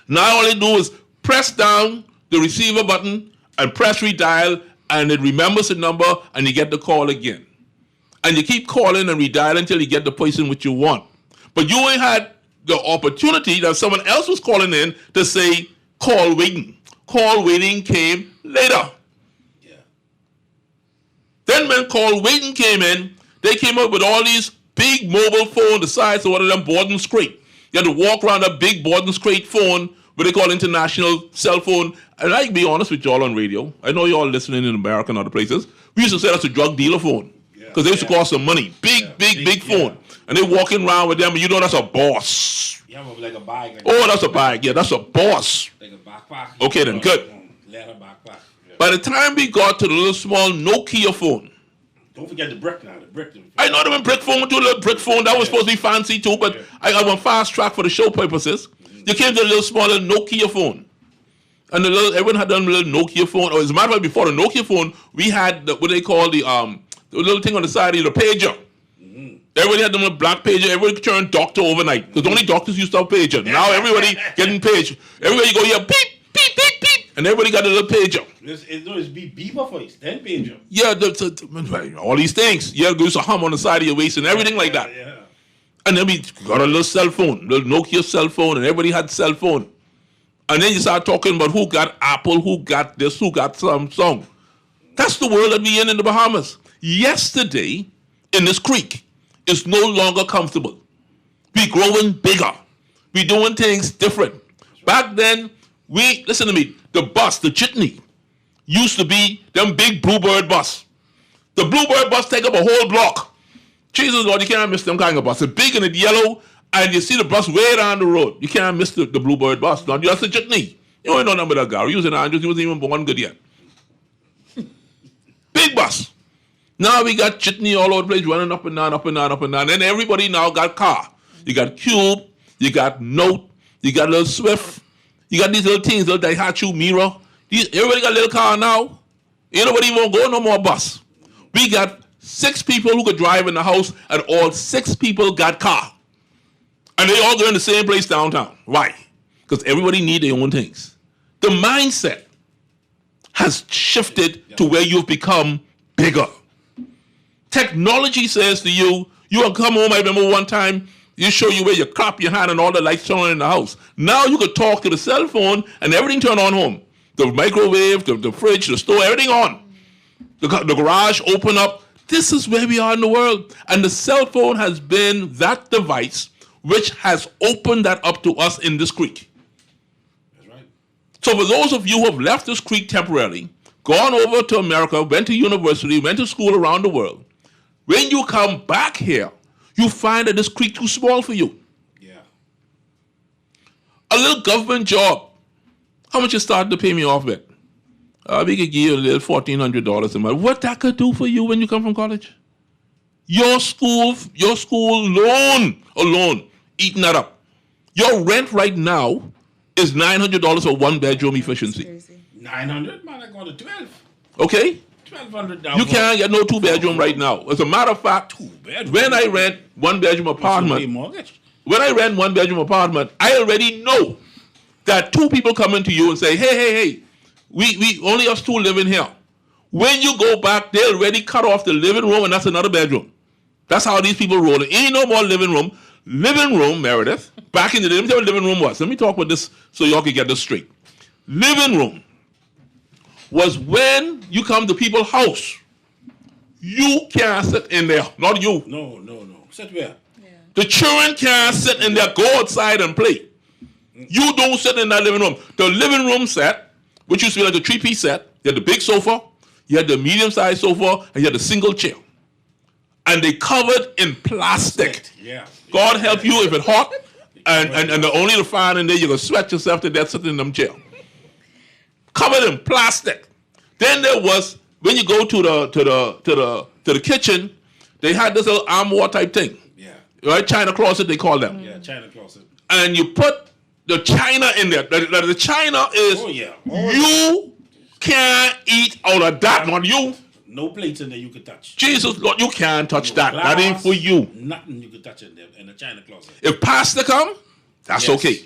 Now all they do is press down the receiver button and press redial, and it remembers the number, and you get the call again. And you keep calling and redialing until you get the person which you want. But you ain't had the opportunity that someone else was calling in to say, call waiting. Call waiting came later. Yeah. Then when call waiting came in, they came up with all these big mobile phones the size of one of them board and scrape. You had to walk around a big board and scrape phone, what they call international cell phone. And I can be honest with y'all on radio. I know y'all listening in America and other places. We used to say that's a drug dealer phone. Because they used to cost some money. Big phone. And they walking around with them, and you know that's a boss. Yeah, like a bag. Like that's a bag. Yeah, that's a boss. Like a backpack. Okay, then, good. Leather backpack. Yeah. By the time we got to the little small Nokia phone. Don't forget the brick now. I know them brick phone, too, little brick phone. That was supposed to be fancy, too, but I got one fast track for the show purposes. You came to the little smaller Nokia phone. And everyone had done a little Nokia phone. Or as a matter of fact, before the Nokia phone, we had what they call the little thing on the side of the pager. Everyone everybody had them on a black pager. Everybody turned doctor overnight because only doctors used to have pager. Now everybody getting page. Everywhere you go, yeah, beep, beep, beep, beep, and everybody got a little pager. It's beeper voice, then pager. Yeah, all these things. Yeah, goes a hum on the side of your waist and everything like that. Yeah. And then we got a little cell phone, little Nokia cell phone, and everybody had cell phone. And then you start talking about who got Apple, who got this, who got Samsung. That's the world that we in the Bahamas. Yesterday, in this creek, is no longer comfortable. We growing bigger. We doing things different. Back then, listen to me, the bus, the jitney, used to be them big Bluebird bus. The Bluebird bus take up a whole block. Jesus Lord, you can't miss them kind of bus. It's big and it's yellow, and you see the bus way down the road. You can't miss the Bluebird bus. Not just a jitney. You don't know nothing about that guy. He was in Andrews. He wasn't even born good yet. Big bus. Now we got jitney all over the place, running up and down, up and down, up and down. And everybody now got car. You got Cube, you got Note, you got little Swift, you got these little things, little Daihatsu, Mira. Everybody got a little car now. Ain't nobody even go no more bus. We got 6 people who could drive in the house, and all 6 people got car. And they all go in the same place downtown. Why? Because everybody need their own things. The mindset has shifted to where you've become bigger. Technology says to you, you will come home. I remember one time, you show you where you clap your hand and all the lights turn on in the house. Now you could talk to the cell phone and everything turn on home. The microwave, the fridge, the stove, everything on. The garage open up. This is where we are in the world. And the cell phone has been that device which has opened that up to us in this creek. That's right. So for those of you who have left this creek temporarily, gone over to America, went to university, went to school around the world, when you come back here, you find that this creek too small for you. Yeah. A little government job. How much you started to pay me off with? We could give you a little $1,400 a month. What that could do for you when you come from college? Your school loan alone, eating that up. Your rent right now is $900 for 1-bedroom efficiency. $900? Man, I go to 12. Okay? $1,200. You can't get no 2-bedroom right now. As a matter of fact, when I rent 1-bedroom apartment, I already know that 2 people come into you and say, hey, we only us 2 living here. When you go back, they already cut off the living room, and that's another bedroom. That's how these people roll. Ain't no more living room. Living room, Meredith, back in the day, let me tell you what living room was. Let me talk about this so y'all can get this straight. Living room was when you come to people's house. You can't sit in there. Not you. No. Sit where? Yeah. The children can't sit in there. Go outside and play. You don't sit in that living room. The living room set, which used to be like a 3-piece set, you had the big sofa, you had the medium-sized sofa, and you had the single chair. And they covered in plastic. Yeah. God help you if it's hot, and only the fan in there, you're going to sweat yourself to death sitting in them chair. Covered in plastic. Then there was, when you go to the kitchen, they had this little armoire type thing. Yeah. Right? China closet, they call them. Yeah, China closet. And you put the china in there. The china is, you can't eat out of that, not you. No plates in there you could touch. Jesus, Lord, you can't touch that. Glass, that ain't for you. Nothing you could touch in there in the China closet. If pasta come, that's okay.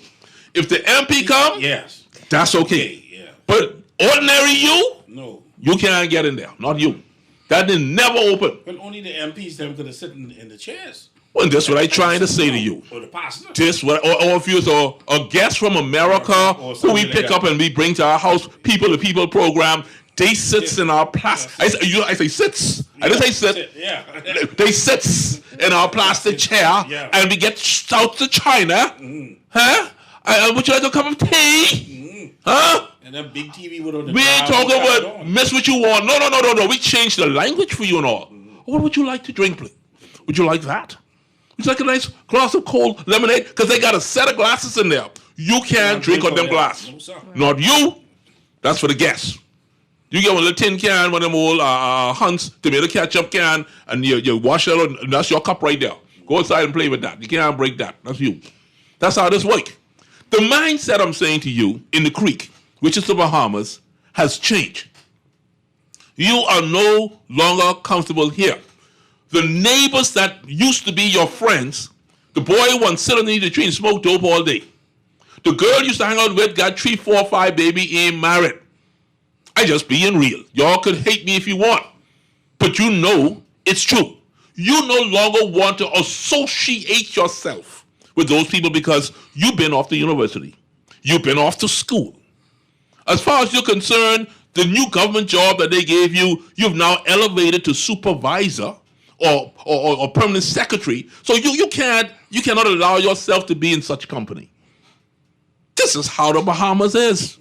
If the MP come, yes, that's okay. Yeah. But ordinary you, no, you can't get in there. Not you. That didn't never open. But only the MPs them could have sit in the chairs. Well, that's what I'm trying to say to you. Or the pastor. This what, or if you're a guest from America who we pick up and we bring to our house, people to people program. They sits in our plastic. I say sits. I didn't say sit. Yeah. They sits in our plastic chair, and we get out to China. Huh? Would you like a cup of tea? Huh? And that big TV with all the. We ain't talking about miss what you want. No. We changed the language for you and all. What would you like to drink, please? Would you like that? Would you like a nice glass of cold lemonade? Because they got a set of glasses in there. You can't drink on them glass. Not you. That's for the guests. You get one little tin can, one of them old Hunt's tomato ketchup can, and you wash it out, and that's your cup right there. Go outside and play with that. You can't break that. That's you. That's how this works. The mindset I'm saying to you in the creek, which is the Bahamas, has changed. You are no longer comfortable here. The neighbors that used to be your friends, the boy once sit underneath the tree and smoke dope all day. The girl you used to hang out with got 3, 4, 5 baby, ain't married. I just being real. Y'all could hate me if you want, but you know it's true. You no longer want to associate yourself with those people because you've been off to university. You've been off to school. As far as you're concerned, the new government job that they gave you, you've now elevated to supervisor or permanent secretary. So you cannot allow yourself to be in such company. This is how the Bahamas is.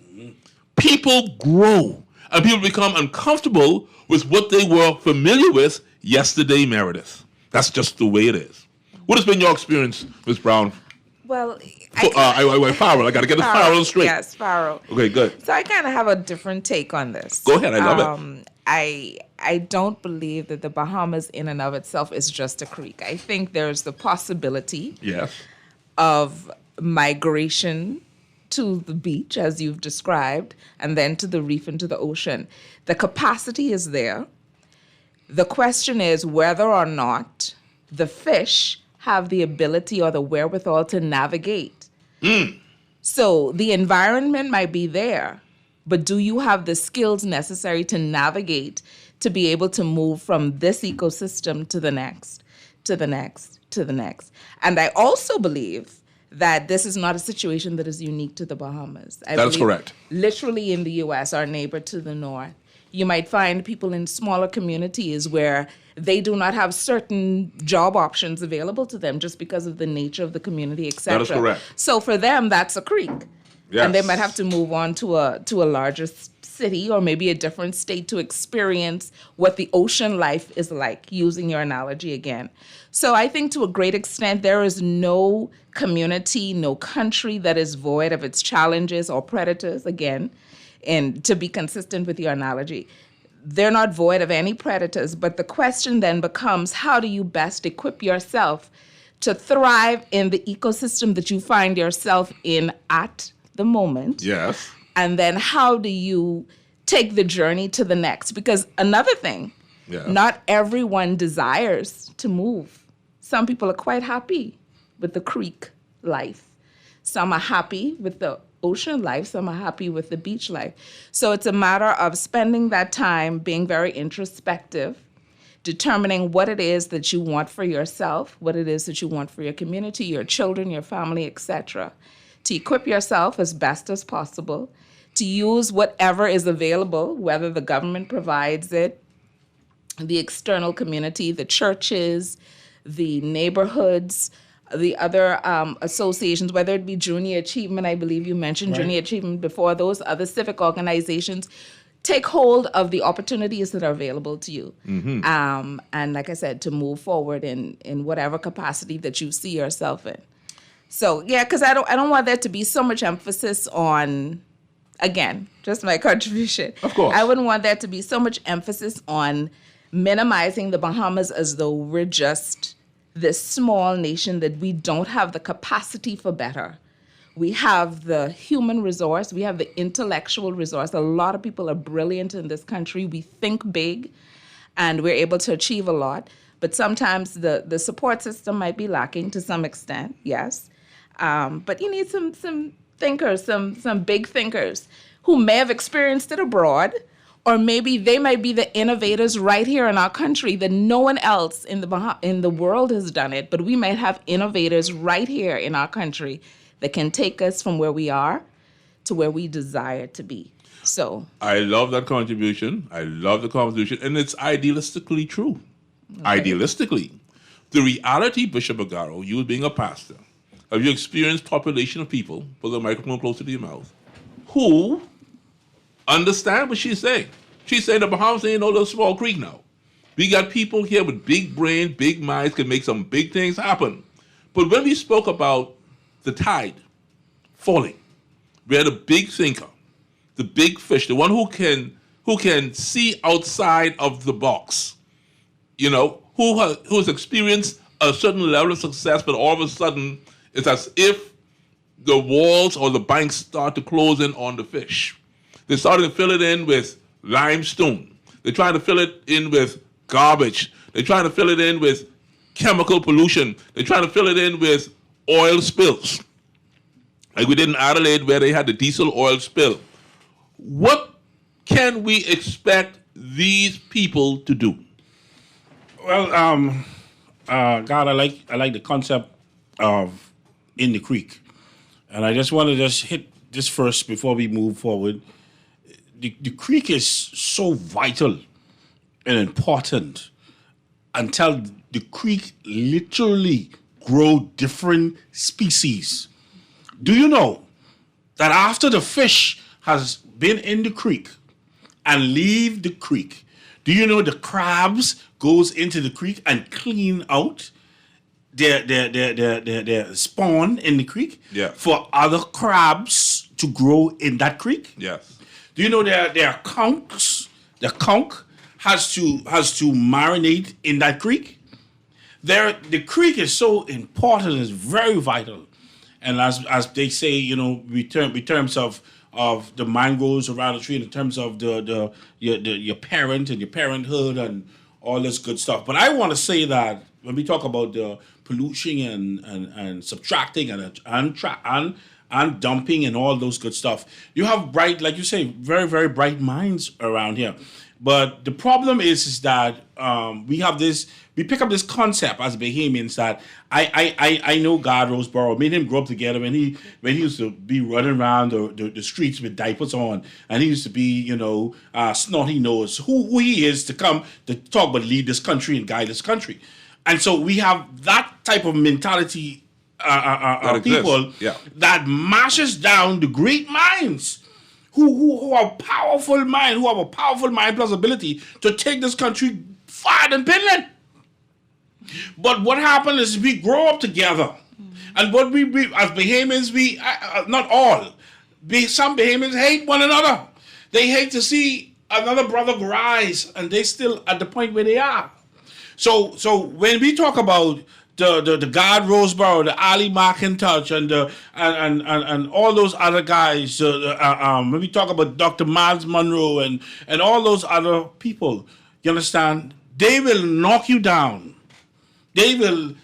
People grow and people become uncomfortable with what they were familiar with yesterday, Meredith. That's just the way it is. What has been your experience, Ms. Brown? Well, Farrell. I got to get the Farrell straight. Yes, Farrell. Okay, good. So I kind of have a different take on this. Go ahead. I love it. I don't believe that the Bahamas in and of itself is just a creek. I think there's the possibility of migration to the beach, as you've described, and then to the reef and to the ocean. The capacity is there. The question is whether or not the fish have the ability or the wherewithal to navigate. So the environment might be there, but do you have the skills necessary to navigate, to be able to move from this ecosystem to the next, to the next, to the next? And I also believe that this is not a situation that is unique to the Bahamas. That's correct. Literally in the U.S., our neighbor to the north, you might find people in smaller communities where they do not have certain job options available to them just because of the nature of the community, etc. That is correct. So for them, that's a creek. Yes. And they might have to move on to a larger city or maybe a different state to experience what the ocean life is like, using your analogy again. So I think to a great extent, there is no community, no country that is void of its challenges or predators, again, and to be consistent with your analogy. They're not void of any predators, but the question then becomes, how do you best equip yourself to thrive in the ecosystem that you find yourself in at the moment? Yes. And then how do you take the journey to the next? Because another thing, not everyone desires to move. Some people are quite happy with the creek life. Some are happy with the ocean life. Some are happy with the beach life. So it's a matter of spending that time being very introspective, determining what it is that you want for yourself, what it is that you want for your community, your children, your family, etc. To equip yourself as best as possible, to use whatever is available, whether the government provides it, the external community, the churches, the neighborhoods, the other associations, whether it be Junior Achievement, I believe you mentioned Junior Achievement before, those other civic organizations, take hold of the opportunities that are available to you. And like I said, to move forward in whatever capacity that you see yourself in. So, yeah, because I don't want there to be so much emphasis on, again, just my contribution. Of course. I wouldn't want there to be so much emphasis on minimizing the Bahamas as though we're just this small nation, that we don't have the capacity for better. We have the human resource. We have the intellectual resource. A lot of people are brilliant in this country. We think big, and we're able to achieve a lot. But sometimes the support system might be lacking to some extent, yes. But you need some thinkers, some big thinkers who may have experienced it abroad, or maybe they might be the innovators right here in our country that no one else in the world has done it. But we might have innovators right here in our country that can take us from where we are to where we desire to be. So I love that contribution. I love the contribution, and it's idealistically true. Okay. Idealistically, the reality, Bishop Agaro, you being a pastor, have you experienced population of people, put the microphone closer to your mouth, who understand what she's saying? She's saying the Bahamas ain't no little small creek now. We got people here with big brain, big minds, can make some big things happen. But when we spoke about the tide falling, we had a big thinker, the big fish, the one who can see outside of the box, who has experienced a certain level of success, but all of a sudden it's as if the walls or the banks start to close in on the fish. They're starting to fill it in with limestone. They're trying to fill it in with garbage. They're trying to fill it in with chemical pollution. They're trying to fill it in with oil spills. Like we did in Adelaide where they had the diesel oil spill. What can we expect these people to do? Well, God, I like the concept of in the creek. And I just want to just hit this first before we move forward. The creek is so vital and important until the creek literally grow different species. Do you know that after the fish has been in the creek and leave the creek, do you know the crabs goes into the creek and clean out their spawn in the creek for other crabs to grow in that creek? Yes. Do you know their conchs? The conch has to marinate in that creek. The creek is so important; it's very vital. And as they say, you know, in terms of the mangroves around the tree, in terms of your parent and your parenthood and all this good stuff. But I want to say that when we talk about the pollution and subtracting and dumping and all those good stuff, you have bright, like you say, very, very bright minds around here. But the problem is that we pick up this concept as Bahamians that I know Garth Roseboro, made him grow up together when he used to be running around the streets with diapers on, and he used to be, you know, snotty nose, who he is to come to talk about lead this country and guide this country. And so we have that type of mentality people that mashes down the great minds who have powerful mind, who have a powerful mind plus ability to take this country far than Finland. But what happened is we grow up together. And what we as Bahamians, not all, some Bahamians hate one another. They hate to see another brother rise, and they still at the point where they are. So when we talk about the Garth Roseboro, the Ali McIntosh, and all those other guys, when we talk about Dr. Miles Monroe and all those other people, you understand? They will knock you down. They will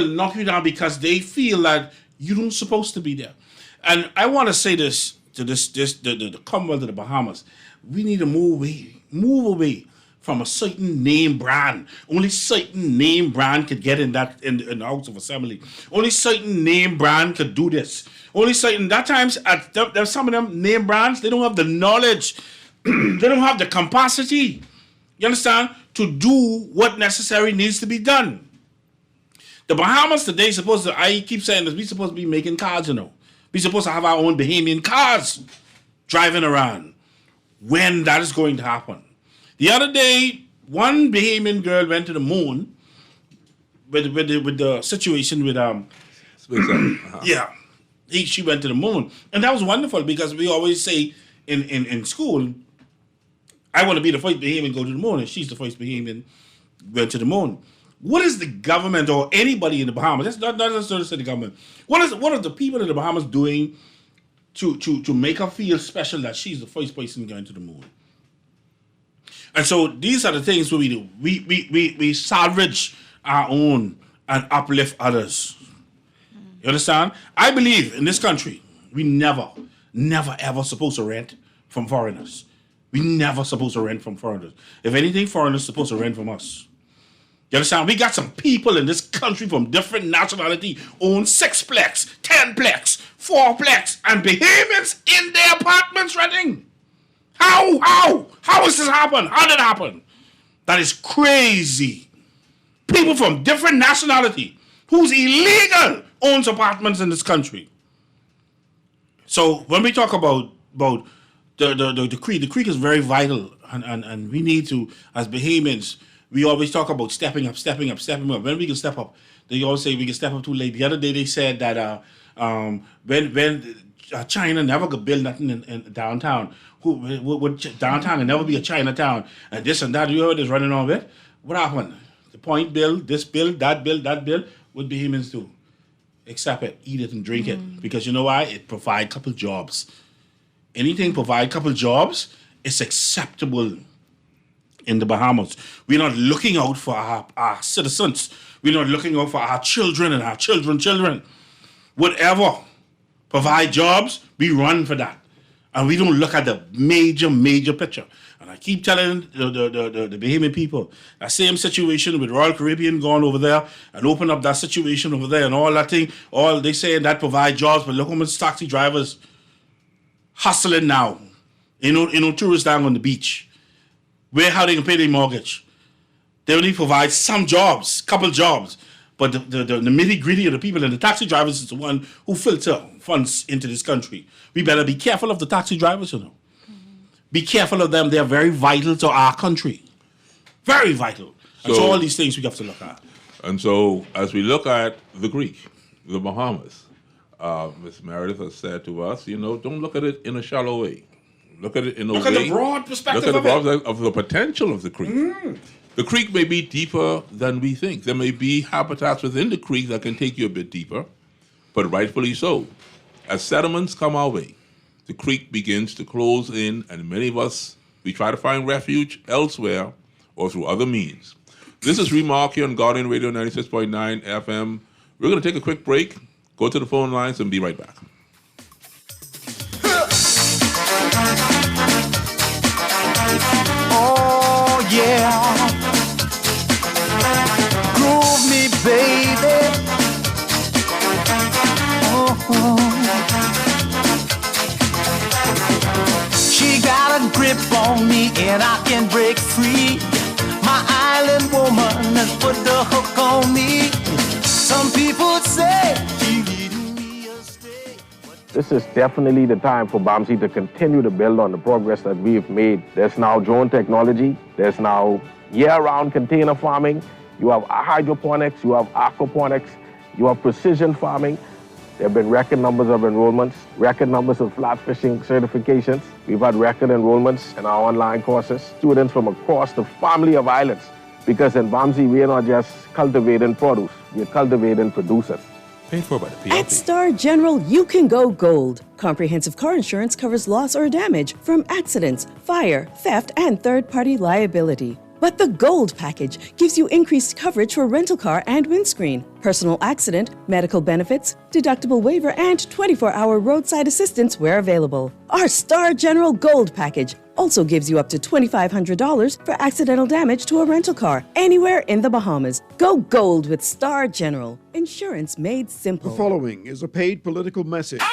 knock you down because they feel that you don't supposed to be there. And I want to say this to the Commonwealth of the Bahamas. We need to move away from a certain name brand. Only certain name brand could get in the House of Assembly. Only certain name brand could do this. Only certain, that times, there's some of them name brands, they don't have the knowledge. They don't have the capacity, you understand, to do what necessary needs to be done. The Bahamas today, I keep saying this, we're supposed to be making cars, you know. We're supposed to have our own Bahamian cars driving around. When that is going to happen. The other day, one Bahamian girl went to the moon with the situation with she went to the moon, and that was wonderful because we always say in school, I want to be the first Bahamian go to the moon, and she's the first Bahamian went to the moon. What is the government or anybody in the Bahamas? That's not necessarily the government. What are the people in the Bahamas doing to make her feel special that she's the first person going to the moon? And so these are the things we do. We salvage our own and uplift others. You understand? I believe in this country, we never, ever supposed to rent from foreigners. We never supposed to rent from foreigners. If anything, foreigners supposed to rent from us. You understand? We got some people in this country from different nationality own 6-plex, 10-plex, 4-plex, and Bahamians in their apartments renting. How has this happened? How did it happen? That is crazy. People from different nationality who's illegal owns apartments in this country. So when we talk about the creek is very vital, and we need to, as Bahamians, we always talk about stepping up. When we can step up, they always say we can step up too late. The other day they said that when China never could build nothing in downtown, would downtown can never be a Chinatown, and this and that. You heard this running on with. What happened? The point bill, this bill, that bill. What Bahamians do? Accept it, eat it, and drink it, because you know why? It provide couple jobs. Anything provide couple jobs, it's acceptable in the Bahamas. We're not looking out for our citizens. We're not looking out for our children and our children. Whatever provide jobs, we run for that. And we don't look at the major picture. And I keep telling the Bahamian people, that same situation with Royal Caribbean going over there and open up that situation over there and all that thing, all they say that provide jobs, but look how much taxi drivers hustling now. Tourists down on the beach. How they can pay their mortgage. They only provide some jobs, couple jobs. But the nitty-gritty of the people and the taxi drivers is the one who filter funds into this country. We better be careful of the taxi drivers, Be careful of them. They're very vital to our country. Very vital. And so all these things we have to look at. And so as we look at the Greek, the Bahamas, Ms. Meredith has said to us, don't look at it in a shallow way. Look at it in a way. Look at the broad perspective Look at the broad of the potential of the creek. The creek may be deeper than we think. There may be habitats within the creek that can take you a bit deeper, but rightfully so. As sediments come our way, the creek begins to close in, and many of us, we try to find refuge elsewhere or through other means. This is Remark here on Guardian Radio 96.9 FM. We're going to take a quick break, go to the phone lines, and be right back. Oh, yeah. Groove me, baby. Oh. She got a grip on me and I can break free. My island woman has put the hook on me. Some people say she leading me astray. This is definitely the time for BAMSI to continue to build on the progress that we've made. There's now drone technology. There's now year-round container farming. You have hydroponics. You have aquaponics. You have precision farming. There have been record numbers of enrollments, record numbers of flat fishing certifications. We've had record enrollments in our online courses. Students from across the family of islands. Because in BAMSI, we are not just cultivating produce. We're cultivating producers. Paid for by the PLP. At Star General, you can go gold. Comprehensive car insurance covers loss or damage from accidents, fire, theft, and third-party liability. But the Gold package gives you increased coverage for rental car and windscreen, personal accident, medical benefits, deductible waiver, and 24-hour roadside assistance where available. Our Star General Gold package also gives you up to $2,500 for accidental damage to a rental car anywhere in the Bahamas. Go gold with Star General. Insurance made simple. The following is a paid political message.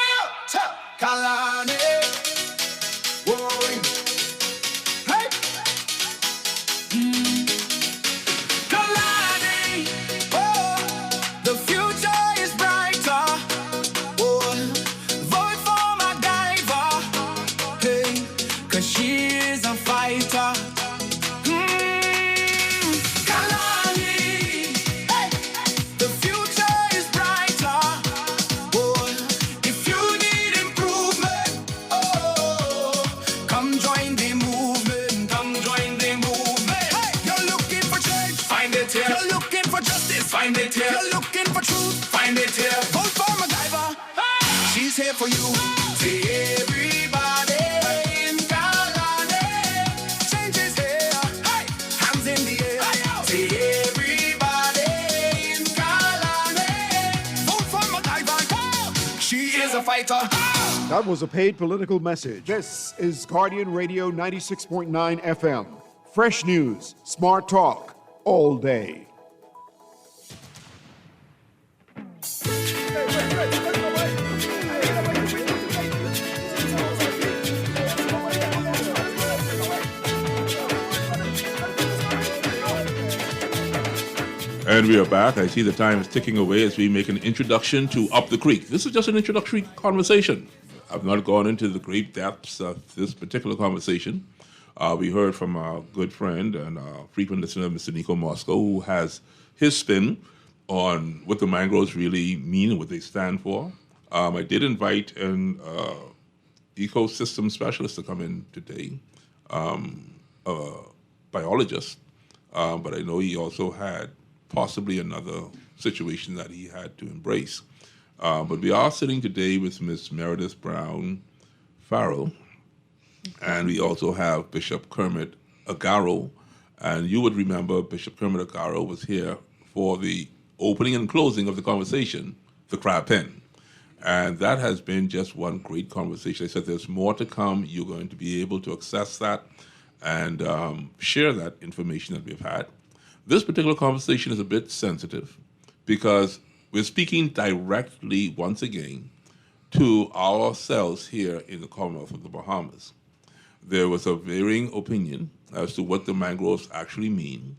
Find it here. You're looking for truth. Find it here. Vote for MacGyver. Hey. She's here for you. See everybody in Kalani. Change is here. Hey. Hands in the air. Hey, see everybody in Kalani. Vote for MacGyver. She is a fighter. That was a paid political message. This is Guardian Radio 96.9 FM. Fresh news, smart talk, all day. And we are back. I see the time is ticking away as we make an introduction to Up the Creek. This is just an introductory conversation. I've not gone into the great depths of this particular conversation. We heard from our good friend and frequent listener, Mr. Nico Moscow, who has his spin on what the mangroves really mean and what they stand for. I did invite an ecosystem specialist to come in today, a biologist, but I know he also had possibly another situation that he had to embrace. But we are sitting today with Ms. Meredith Brown Farrell, and we also have Bishop Kermit Agaro And you would remember Bishop Kermit Acaro was here for the opening and closing of the conversation, the Crab Pen. And that has been just one great conversation. I said there's more to come. You're going to be able to access that and share that information that we've had. This particular conversation is a bit sensitive because we're speaking directly, once again, to ourselves here in the Commonwealth of the Bahamas. There was a varying opinion as to what the mangroves actually mean.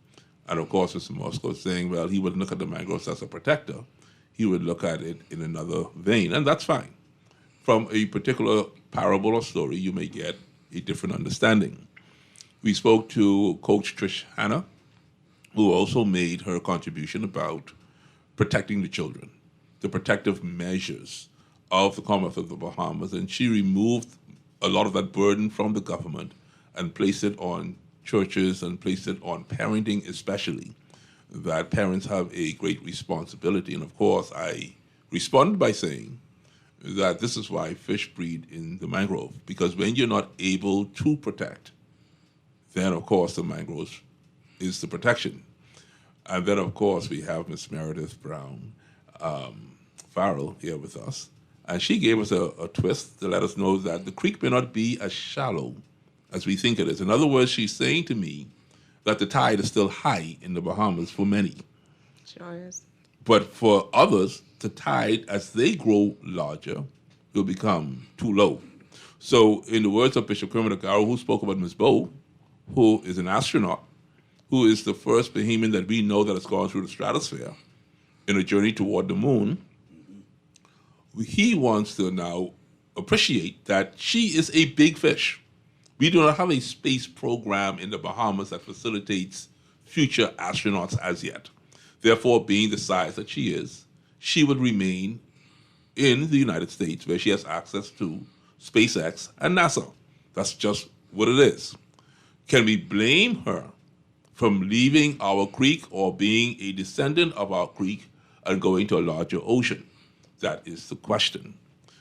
And of course, Mr. Moscow is saying, well, he would look at the mangroves as a protector. He would look at it in another vein, and that's fine. From a particular parable or story, you may get a different understanding. We spoke to Coach Trish Hanna, who also made her contribution about protecting the children, the protective measures of the Commonwealth of the Bahamas, and she removed a lot of that burden from the government and placed it on churches and placed it on parenting especially, that parents have a great responsibility. And of course, I respond by saying that this is why fish breed in the mangrove, because when you're not able to protect, then of course the mangroves is the protection. And then of course we have Miss Meredith Brown Farrell here with us. And she gave us a twist to let us know that the creek may not be as shallow as we think it is. In other words, she's saying to me that the tide is still high in the Bahamas for many. Sure is. But for others, the tide, as they grow larger, will become too low. So in the words of Bishop Kermit Acaro, who spoke about Ms. Bowe, who is an astronaut, who is the first Bahamian that we know that has gone through the stratosphere in a journey toward the moon, he wants to now appreciate that she is a big fish. We do not have a space program in the Bahamas that facilitates future astronauts as yet. Therefore, being the size that she is, she would remain in the United States where she has access to SpaceX and NASA. That's just what it is. Can we blame her from leaving our creek or being a descendant of our creek and going to a larger ocean? That is the question.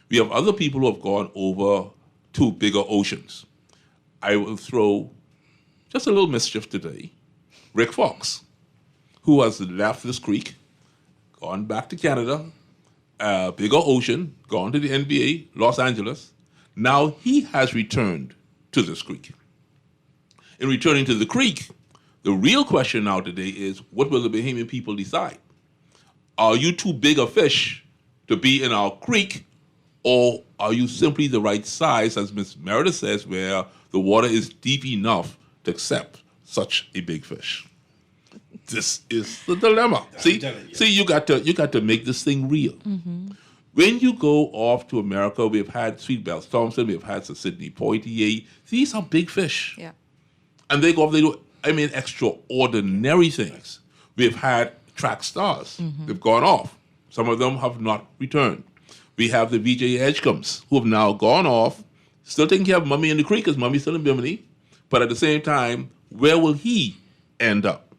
We have other people who have gone over to bigger oceans. I will throw just a little mischief today. Rick Fox, who has left this creek, gone back to Canada, bigger ocean, gone to the NBA, Los Angeles. Now he has returned to this creek. In returning to the creek, the real question now today is, what will the Bahamian people decide? Are you too big a fish to be in our creek, or are you simply the right size, as Ms. Meredith says, where the water is deep enough to accept such a big fish? This is the dilemma. See, you got to make this thing real. Mm-hmm. When you go off to America, we've had Sweet Bells Thompson, we've had Sir Sidney Poitier. These are big fish. Yeah. And they go off, they do, extraordinary things. We've had track stars. Mm-hmm. They've gone off. Some of them have not returned. We have the VJ Edgecombs, who have now gone off, still taking care of Mummy in the creek, because Mummy's still in Bimini. But at the same time, where will he end up?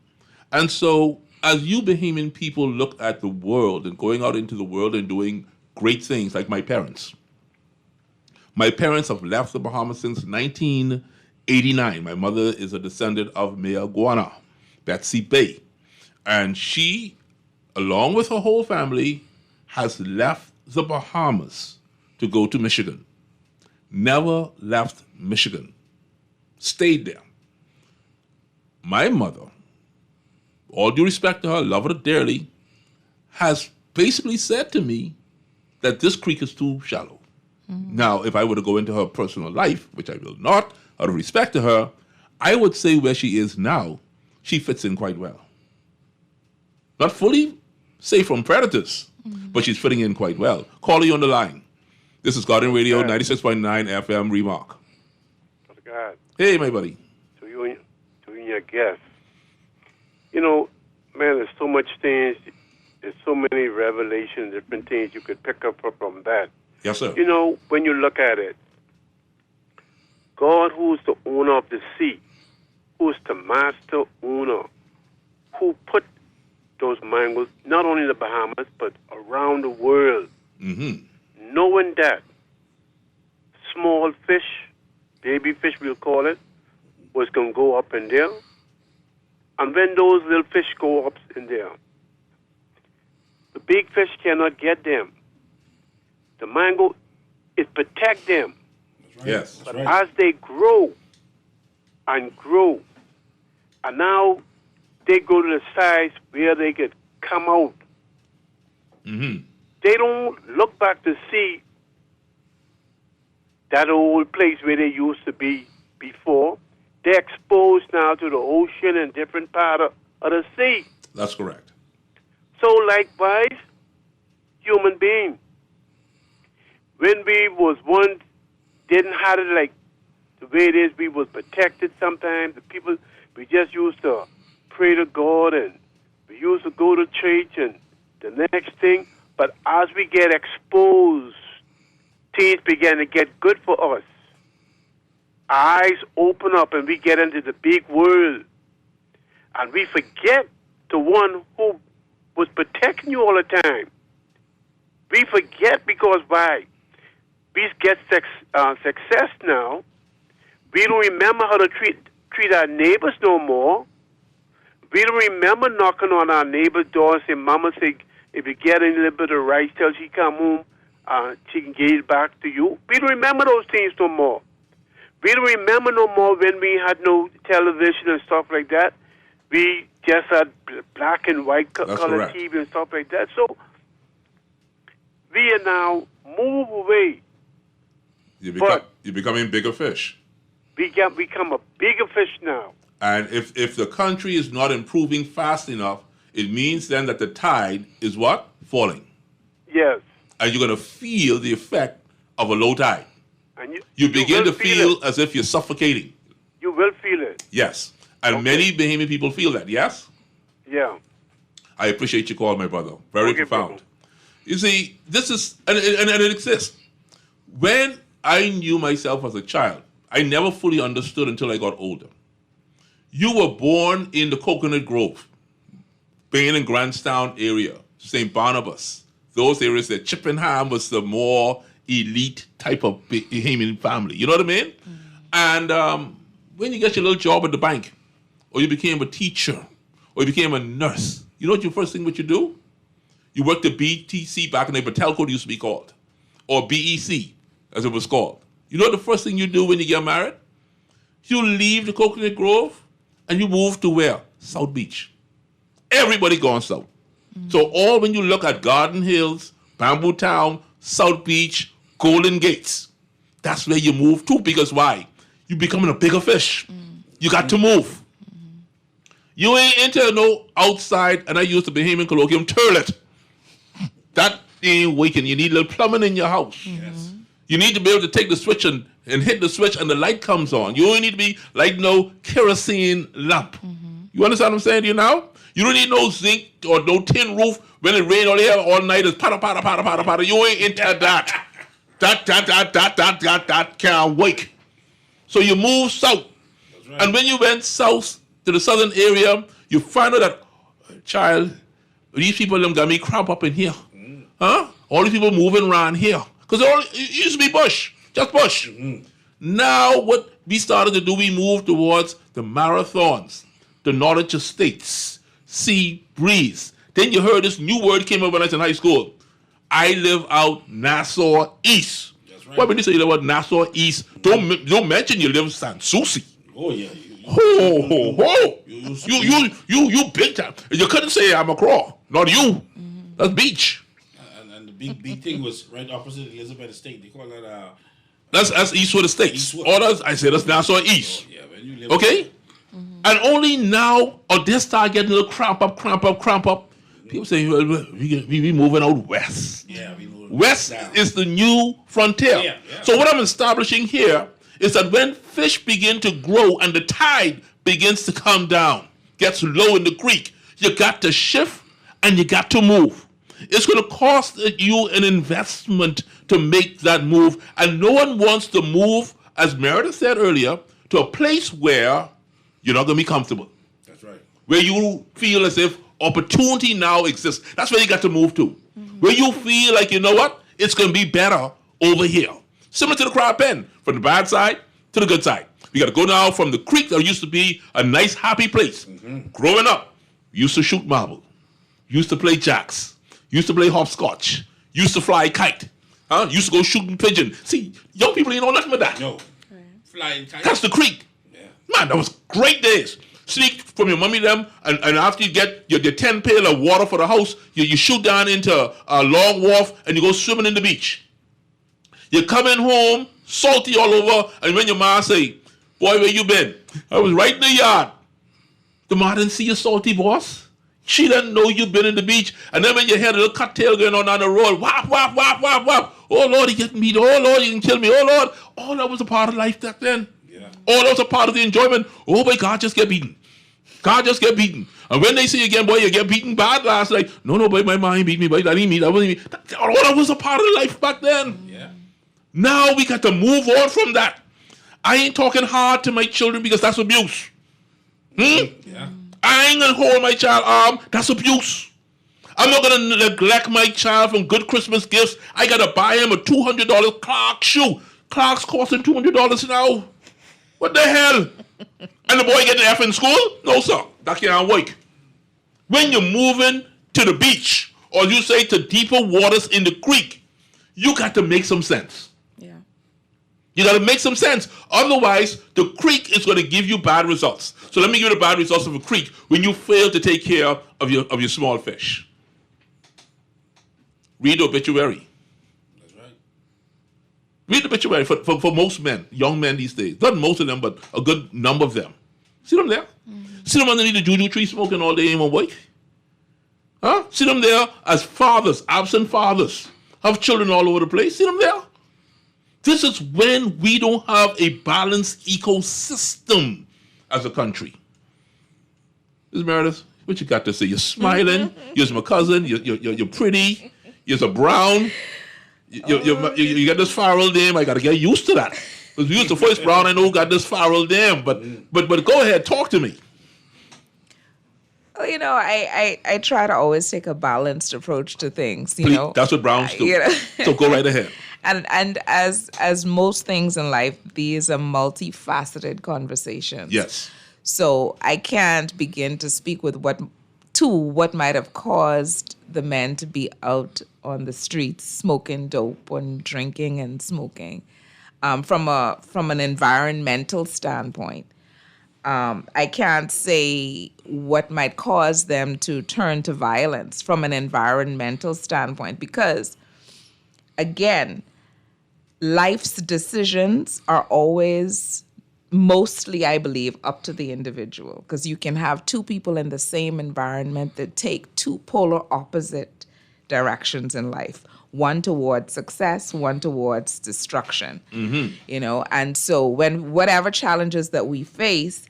And so, as you Bahamian people look at the world and going out into the world and doing great things, like my parents. My parents have left the Bahamas since 1989. My mother is a descendant of Mea Guana, Betsy Bay. And she, along with her whole family, has left the Bahamas to go to Michigan. Never left Michigan. Stayed there. My mother, all due respect to her, love her dearly, has basically said to me that this creek is too shallow. Mm-hmm. Now, if I were to go into her personal life, which I will not, out of respect to her, I would say where she is now, she fits in quite well. Not fully safe from predators, but she's fitting in quite well. Call you on the line. This is Garden Radio, 96.9 FM, Remark. God. Hey, my buddy. To you and your guests. You know, man, there's so much things, there's so many revelations, different things you could pick up from that. Yes, sir. You know, when you look at it, God, who's the owner of the sea, who's the master owner, who put those mangoes, not only in the Bahamas, but around the world, knowing that small fish, baby fish we'll call it, was going to go up in there, And when those little fish go up in there, the big fish cannot get them. The mango, it protects them. Yes. But as they grow and grow, and now they go to the size where they could come out, they don't look back to see that old place where they used to be before. They're exposed now to the ocean and different part of the sea. That's correct. So likewise, human being. When we was once didn't have it like the way it is, we was protected sometimes. The people, we just used to pray to God and we used to go to church and the next thing. But as we get exposed, things began to get good for us. Our eyes open up and we get into the big world. And we forget the one who was protecting you all the time. We forget because why? We get success now. We don't remember how to treat our neighbors no more. We don't remember knocking on our neighbor's door and say, Mama, say, if you get a little bit of rice till she come home, she can give it back to you. We don't remember those things no more. We don't remember no more when we had no television and stuff like that. We just had black and white color correct. TV and stuff like that. So we are now move away. You're becoming bigger fish. We become a bigger fish now. And if the country is not improving fast enough, it means then that the tide is what? Falling. Yes. And you're going to feel the effect of a low tide. And you begin will to feel it. as if you're suffocating. You will feel it. Yes. And many Bahamian people feel that, yes? Yeah. I appreciate your call, my brother. Very profound. You see, this is, and it exists. When I knew myself as a child, I never fully understood until I got older. You were born in the Coconut Grove, Bain and Grantstown area, St. Barnabas. Those areas that Chippenham was the more elite type of Bahamian family. You know what I mean? And when you get your little job at the bank, or you became a teacher, or you became a nurse, you know what your first thing what you do? You work the BTC back in the Telco used to be called, or BEC as it was called. You know what the first thing you do when you get married? You leave the Coconut Grove and you move to where? South Beach. Everybody going south. So all when you look at Garden Hills, Bamboo Town, South Beach, Golden Gates, that's where you move to because why? You're becoming a bigger fish. You got to move. You ain't into no outside, and I use the Bahamian colloquium, toilet. That ain't waking. You need a little plumbing in your house. Yes. You need to be able to take the switch and hit the switch and the light comes on. You don't need to be like no kerosene lamp. You understand what I'm saying to you now? You don't need no zinc or no tin roof when it rain all here all night. It's patter, patter, patter, patter, patter. You ain't into that. That can't wake. So you move south. Right. And when you went south to the southern area, you find out that, child, these people them got me cramp up in here. Huh? All these people moving around here. Because it used to be bush. Just bush. Now what we started to do, we moved towards the marathons, the Norwich Estates, sea breeze. Then you heard this new word came up when I was in high school. I live out Nassau East. That's right. Why when you say you live out Nassau East, don't mention you live in San Souci. Oh yeah. You big time. You couldn't say I'm a crawl. Not you. That's beach. And the big thing was right opposite Elizabeth Estate. They call that That's Eastwood Estates. Others, I say that's Nassau East. Oh, yeah, man, you live okay? And only now, or they start getting a little cramp up. People say, well, we moving out west. Yeah, we moving west down. is the new frontier. Yeah. So what I'm establishing here is that when fish begin to grow and the tide begins to come down, gets low in the creek, you got to shift and you got to move. It's going to cost you an investment to make that move. And no one wants to move, as Meredith said earlier, to a place where you're not going to be comfortable. That's right. Where you feel as if opportunity now exists. That's where you got to move to. Where you feel like, you know what? It's going to be better over here. Similar to the crab pen, from the bad side to the good side. We got to go now from the creek that used to be a nice, happy place. Growing up, used to shoot marble, used to play jacks, used to play hopscotch, used to fly kite, used to go shooting pigeon. See, young people ain't know nothing about that. No. Flying kite. That's the creek. Man, that was great days. Sneak from your mommy them, and after you get your 10 pail of water for the house, you shoot down into a long wharf and you go swimming in the beach. You're coming home, salty all over, and when your ma say, boy, where you been? I was right in the yard. The ma didn't see you salty, boss. She didn't know you'd been in the beach. And then when you hear the little cocktail going on down the road, whap, whap, whap, whap, whap. Oh, Lord, he getting me. Oh, Lord, he can kill me. Oh, Lord. Oh, that was a part of life back then. Oh, that was a part of the enjoyment. Oh, boy, God just get beaten. God just get beaten. And when they say again, boy, you get beaten bad last night. No, boy, my mind beat me, boy. That ain't me. That wasn't me. That was a part of life back then. Yeah. Now we got to move on from that. I ain't talking hard to my children because that's abuse. Yeah. I ain't gonna hold my child arm. That's abuse. I'm not gonna neglect my child from good Christmas gifts. I gotta buy him a $200 Clark shoe. Clark's costing $200 now. What the hell? And the boy get an F in school? No, sir. That can't work. When you're moving to the beach, or you say to deeper waters in the creek, you got to make some sense. Yeah. You got to make some sense. Otherwise, the creek is going to give you bad results. So let me give you the bad results of a creek when you fail to take care of your small fish. Read the obituary. Read the obituary for most men, young men these days. Not most of them, but a good number of them. See them there? See them underneath the juju tree smoking all day in one week? See them there as fathers, absent fathers, have children all over the place. See them there? This is when we don't have a balanced ecosystem as a country. Ms. Meredith, what you got to say? You're smiling. You're my cousin. You're pretty. You're a brown. You got this Farrell dam. I got to get used to that. Because you used the first brown I know got this Farrell dam. But go ahead, talk to me. Well, I try to always take a balanced approach to things. Please, that's what Browns do. So go right ahead. And as most things in life, these are multifaceted conversations. Yes. So I can't begin to speak with what might have caused the men to be out on the streets smoking dope and drinking and smoking. From an environmental standpoint, I can't say what might cause them to turn to violence from an environmental standpoint because, again, life's decisions are always mostly, I believe, up to the individual because you can have two people in the same environment that take two polar opposite directions in life. One towards success, one towards destruction. And so when whatever challenges that we face,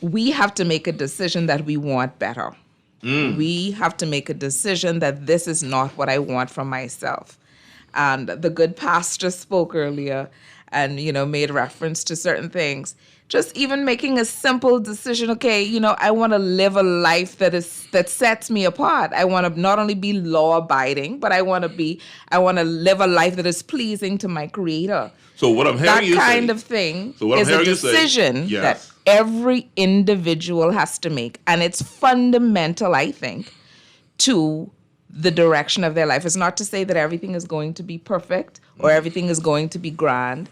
we have to make a decision that we want better. We have to make a decision that this is not what I want for myself. And the good pastor spoke earlier and, made reference to certain things. Just even making a simple decision, okay, I want to live a life that sets me apart. I want to not only be law-abiding, but I want to live a life that is pleasing to my Creator. So what I'm hearing you say... That kind of thing is a decision that every individual has to make. And it's fundamental, I think, to the direction of their life. It's not to say that everything is going to be perfect or everything is going to be grand.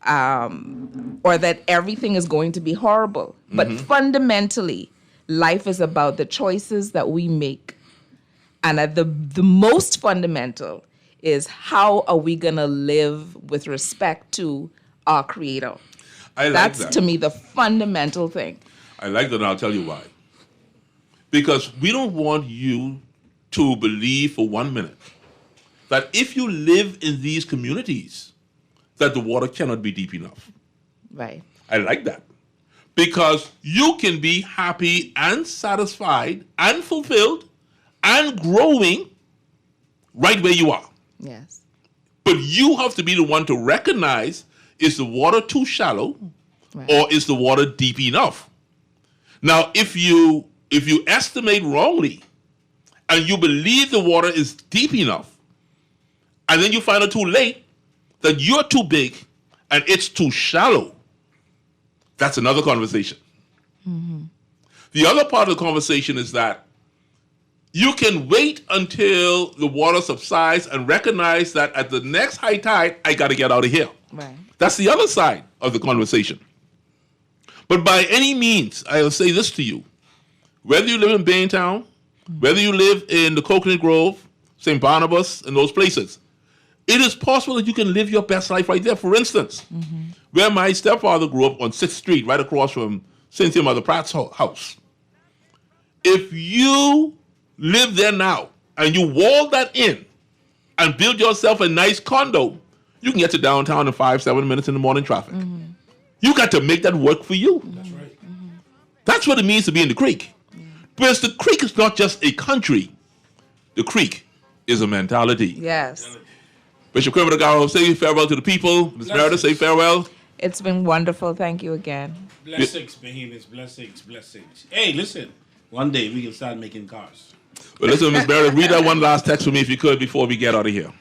Or that everything is going to be horrible. But fundamentally, life is about the choices that we make. And at the most fundamental is how are we going to live with respect to our Creator? That's to me the fundamental thing. I like that, and I'll tell you why. Because we don't want you to believe for 1 minute that if you live in these communities, that the water cannot be deep enough. Right. I like that. Because you can be happy and satisfied and fulfilled and growing right where you are. Yes. But you have to be the one to recognize, is the water too shallow or is the water deep enough? Now, if you estimate wrongly and you believe the water is deep enough and then you find out too late that you're too big and it's too shallow, That's another conversation. The other part of the conversation is that you can wait until the water subsides and recognize that at the next high tide, I got to get out of here. Right. That's the other side of the conversation. But by any means, I'll say this to you. Whether you live in Baintown, whether you live in the Coconut Grove, St. Barnabas, and those places, it is possible that you can live your best life right there. For instance, where my stepfather grew up on 6th Street, right across from Cynthia Mother Pratt's house. If you live there now and you wall that in and build yourself a nice condo, you can get to downtown in 5-7 minutes in the morning traffic. You got to make that work for you. That's right. That's what it means to be in the creek. Because the creek is not just a country. The creek is a mentality. Yes. Bishop Kermit Agaro, say farewell to the people. Ms. Meredith, say farewell. It's been wonderful. Thank you again. Blessings, Behemoths. Blessings, blessings. Hey, listen. One day we can start making cars. Well, listen, Ms. Meredith, read that one last text for me if you could before we get out of here.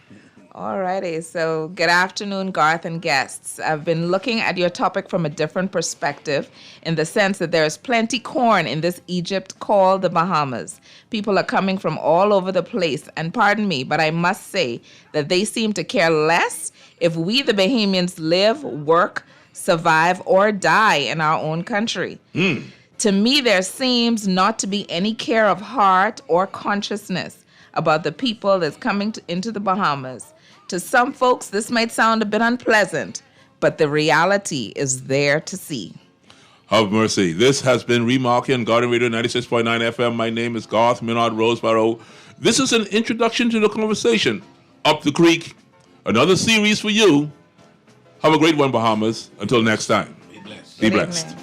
Alrighty, so good afternoon, Garth and guests. I've been looking at your topic from a different perspective in the sense that there is plenty corn in this Egypt called the Bahamas. People are coming from all over the place, and pardon me, but I must say that they seem to care less if we, the Bahamians, live, work, survive, or die in our own country. To me, there seems not to be any care of heart or consciousness about the people that's coming into the Bahamas. To some folks, this might sound a bit unpleasant, but the reality is there to see. Have mercy. This has been Remark on Garden Radio 96.9 FM. My name is Garth Minard Roseboro. This is an introduction to the conversation. Up the Creek, another series for you. Have a great one, Bahamas. Until next time. Be blessed. Be blessed.